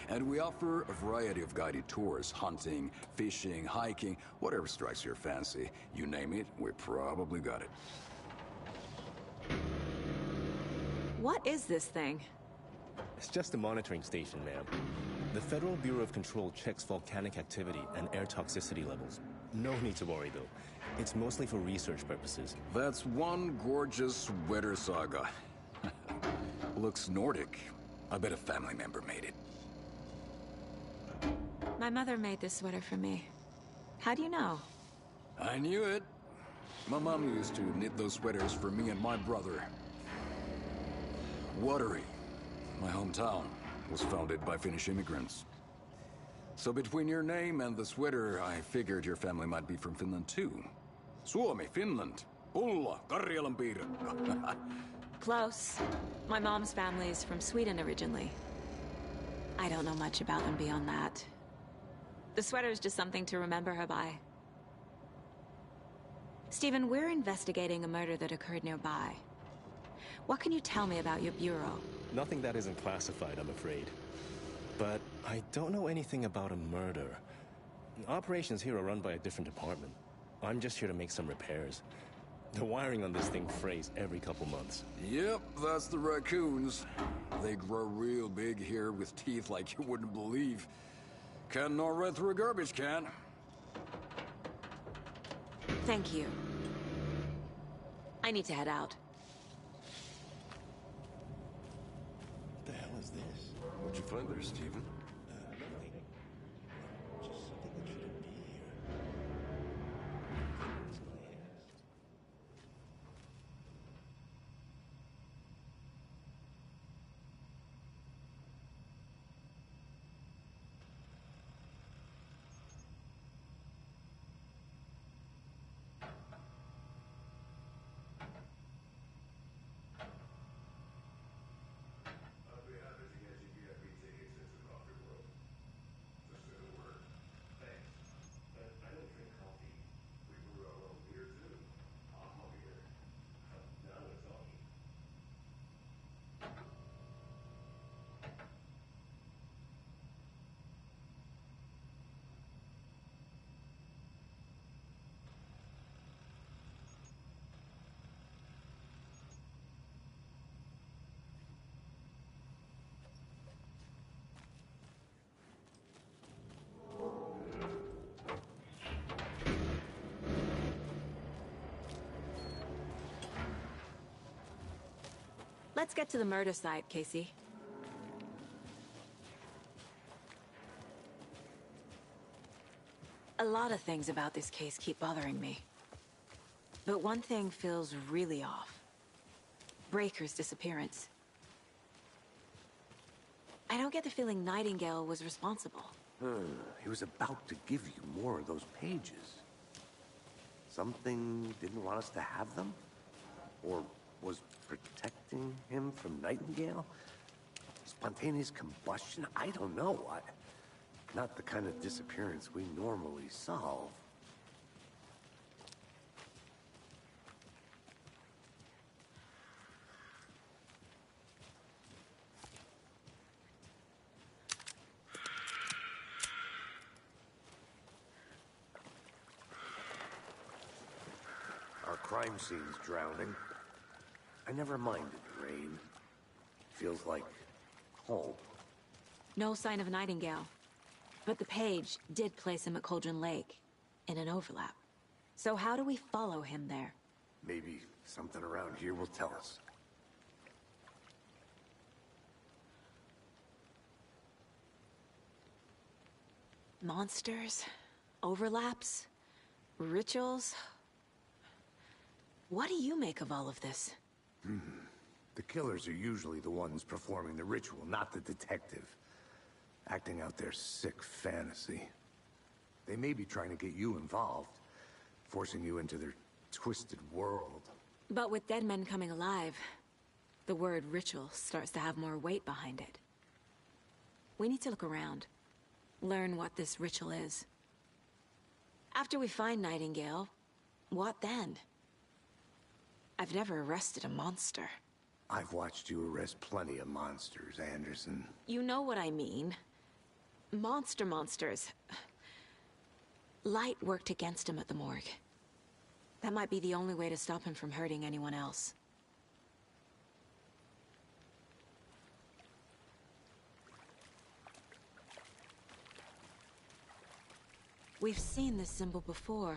And we offer a variety of guided tours, hunting, fishing, hiking, whatever strikes your fancy. You name it, we probably got it. What is this thing? It's just a monitoring station, ma'am. The Federal Bureau of Control checks volcanic activity and air toxicity levels. No need to worry, though. It's mostly for research purposes. That's one gorgeous sweater, Saga. Looks Nordic. I bet a family member made it. My mother made this sweater for me. How do you know? I knew it. My mom used to knit those sweaters for me and my brother. Watery, my hometown, was founded by Finnish immigrants. So between your name and the sweater, I figured your family might be from Finland too. Suomi, Finland. Ulla, Karjalan piirakka. Close. My mom's family is from Sweden originally. I don't know much about them beyond that. The sweater is just something to remember her by. Stephen, we're investigating a murder that occurred nearby. What can you tell me about your bureau? Nothing that isn't classified, I'm afraid. But I don't know anything about a murder. Operations here are run by a different department. I'm just here to make some repairs. The wiring on this thing frays every couple months. Yep, that's the raccoons. They grow real big here with teeth like you wouldn't believe. Can't gnaw right through a garbage can. Thank you. I need to head out. What the hell is this? What'd you find there, Stephen? Nothing. Just something that shouldn't be here. Let's get to the murder site, Casey. A lot of things about this case keep bothering me. But one thing feels really off. Breaker's disappearance. I don't get the feeling Nightingale was responsible. He was about to give you more of those pages. Something didn't want us to have them? Or was protecting him from Nightingale? Spontaneous combustion? I don't know. Not the kind of disappearance we normally solve. Our crime scene's drowning. I never minded the rain. Feels like home. No sign of Nightingale. But the page did place him at Cauldron Lake, in an overlap. So how do we follow him there? Maybe something around here will tell us. Monsters? Overlaps? Rituals? What do you make of all of this? The killers are usually the ones performing the ritual, not the detective. Acting out their sick fantasy. They may be trying to get you involved, forcing you into their twisted world. But with dead men coming alive, the word ritual starts to have more weight behind it. We need to look around. Learn what this ritual is. After we find Nightingale, what then? I've never arrested a monster. I've watched you arrest plenty of monsters, Anderson. You know what I mean. Monsters. Light worked against him at the morgue. That might be the only way to stop him from hurting anyone else. We've seen this symbol before.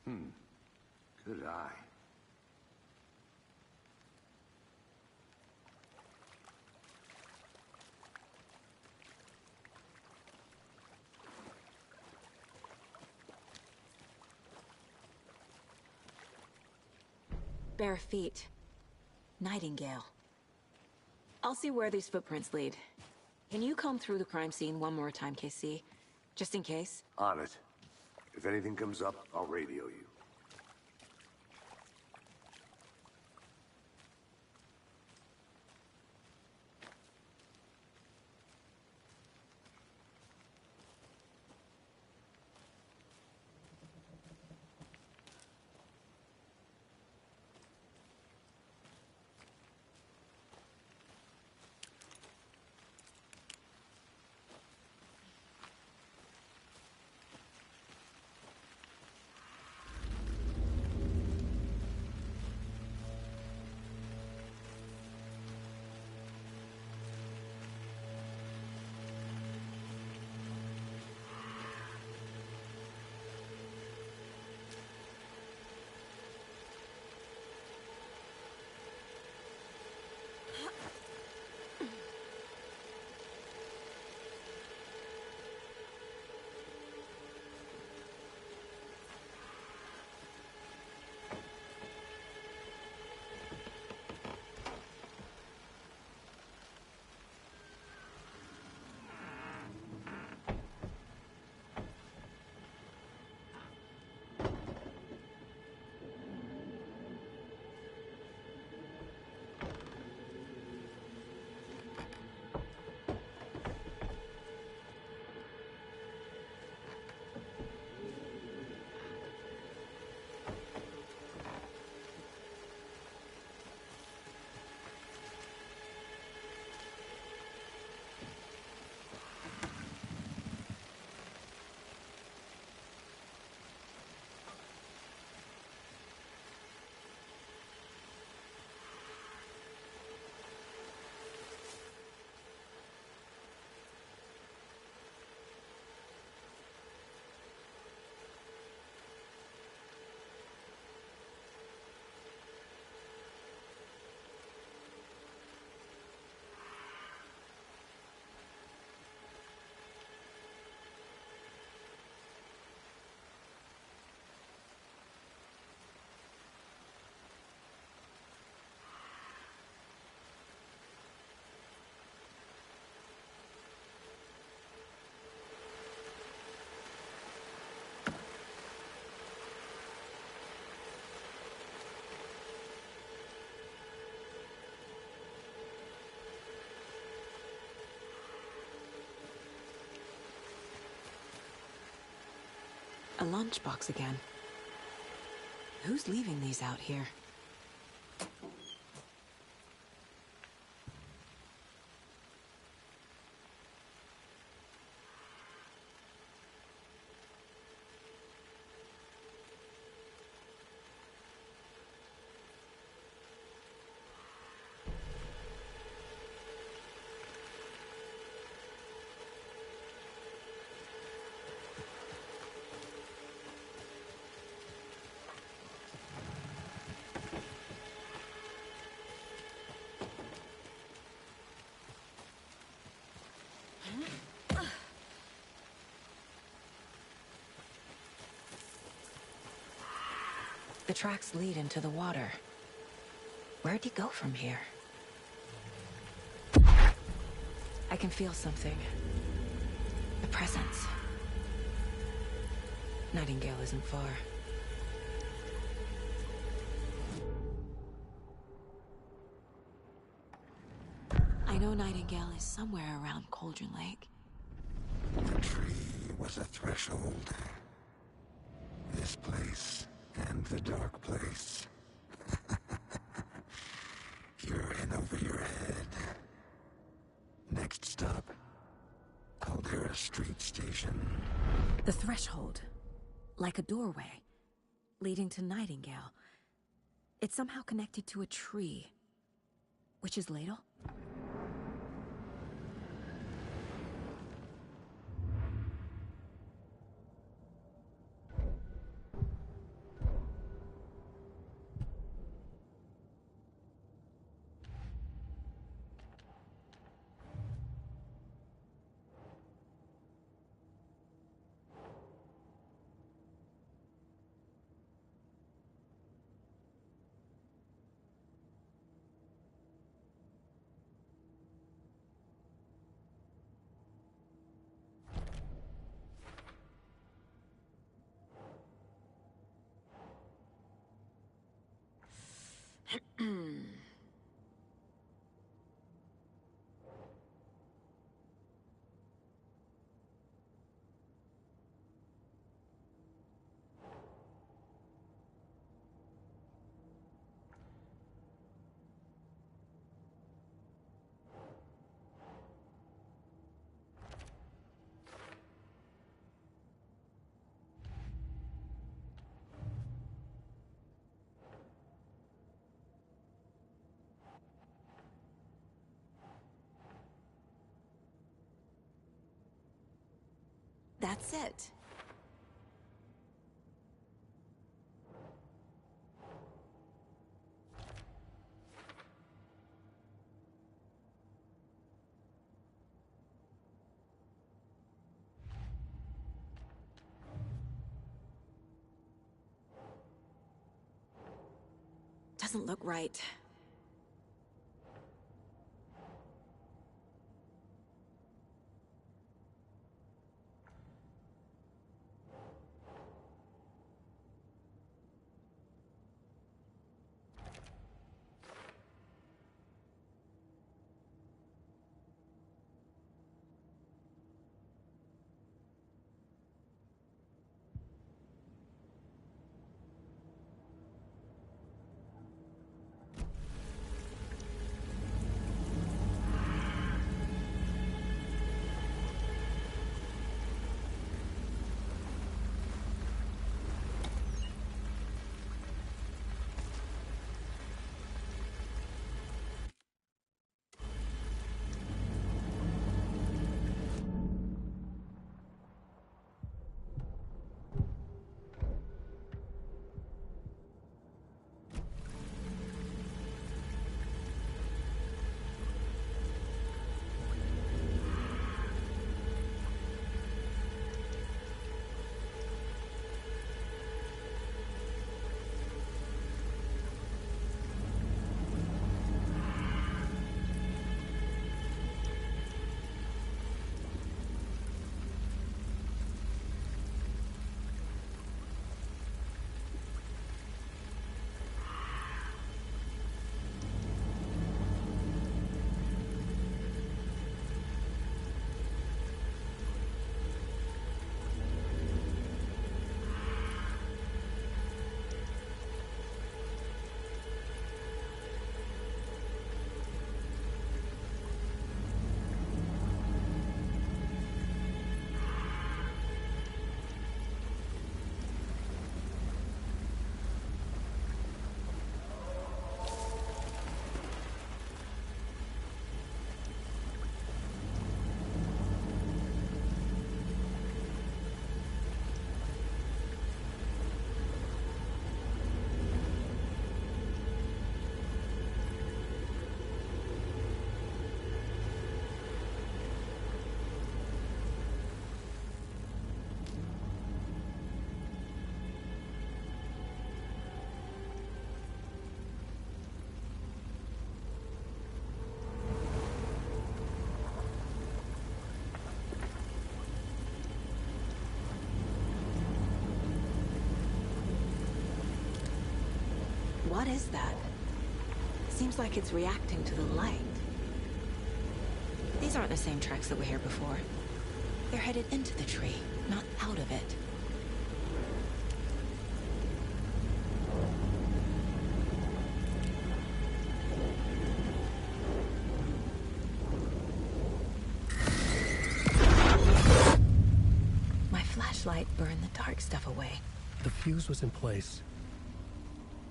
Good eye. Bare feet. Nightingale. I'll see where these footprints lead. Can you comb through the crime scene one more time, KC? Just in case? On it. If anything comes up, I'll radio you. lunchbox again. Who's leaving these out here? The tracks lead into the water. Where'd he go from here? I can feel something. A presence. Nightingale isn't far. I know Nightingale is somewhere around Cauldron Lake. The tree was a threshold. This place and the dark place. You're in over your head. Next stop, Caldera Street Station. The threshold. Like a doorway. Leading to Nightingale. It's somehow connected to a tree. Witch's Ladle? That's it. Doesn't look right. What is that? Seems like it's reacting to the light. These aren't the same tracks that were here before. They're headed into the tree, not out of it. My flashlight burned the dark stuff away. The fuse was in place.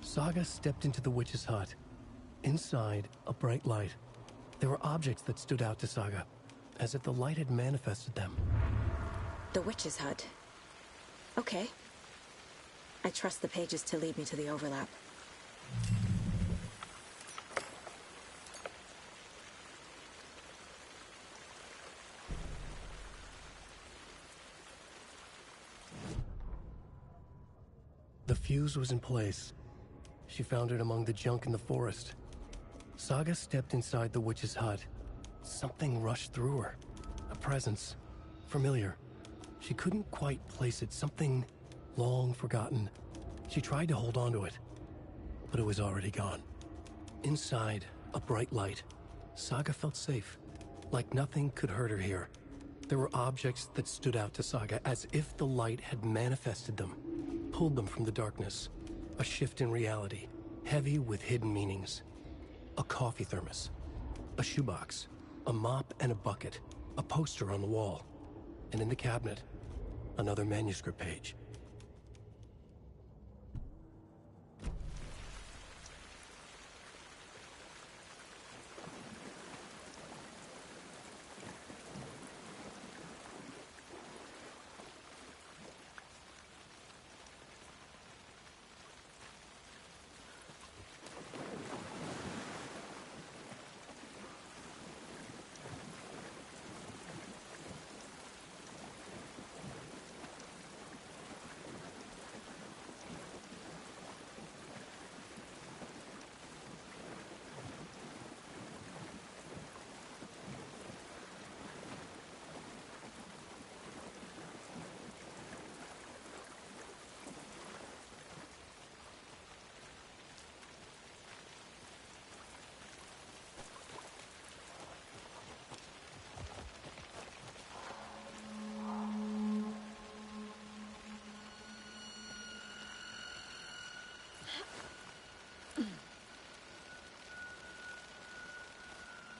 Saga stepped into the witch's hut. Inside, a bright light. There were objects that stood out to Saga, as if the light had manifested them. The witch's hut. Okay. I trust the pages to lead me to the overlap. The fuse was in place. She found it among the junk in the forest. Saga stepped inside the witch's hut. Something rushed through her. A presence. Familiar. She couldn't quite place it. Something long forgotten. She tried to hold on to it, but it was already gone. Inside, a bright light. Saga felt safe. Like nothing could hurt her here. There were objects that stood out to Saga as if the light had manifested them, pulled them from the darkness. A shift in reality, heavy with hidden meanings. A coffee thermos, a shoebox, a mop and a bucket, a poster on the wall, and in the cabinet, another manuscript page.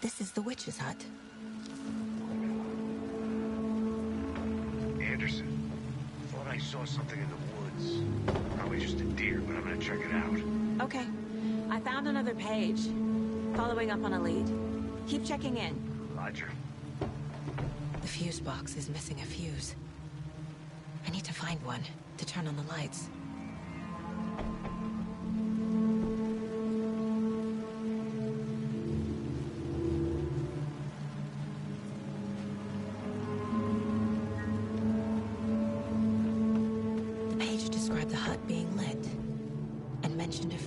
This is the witch's hut. Anderson, thought I saw something in the woods. Probably just a deer, but I'm gonna check it out. Okay. I found another page. Following up on a lead. Keep checking in. Roger. The fuse box is missing a fuse. I need to find one to turn on the lights. The page described the hut being lit and mentioned a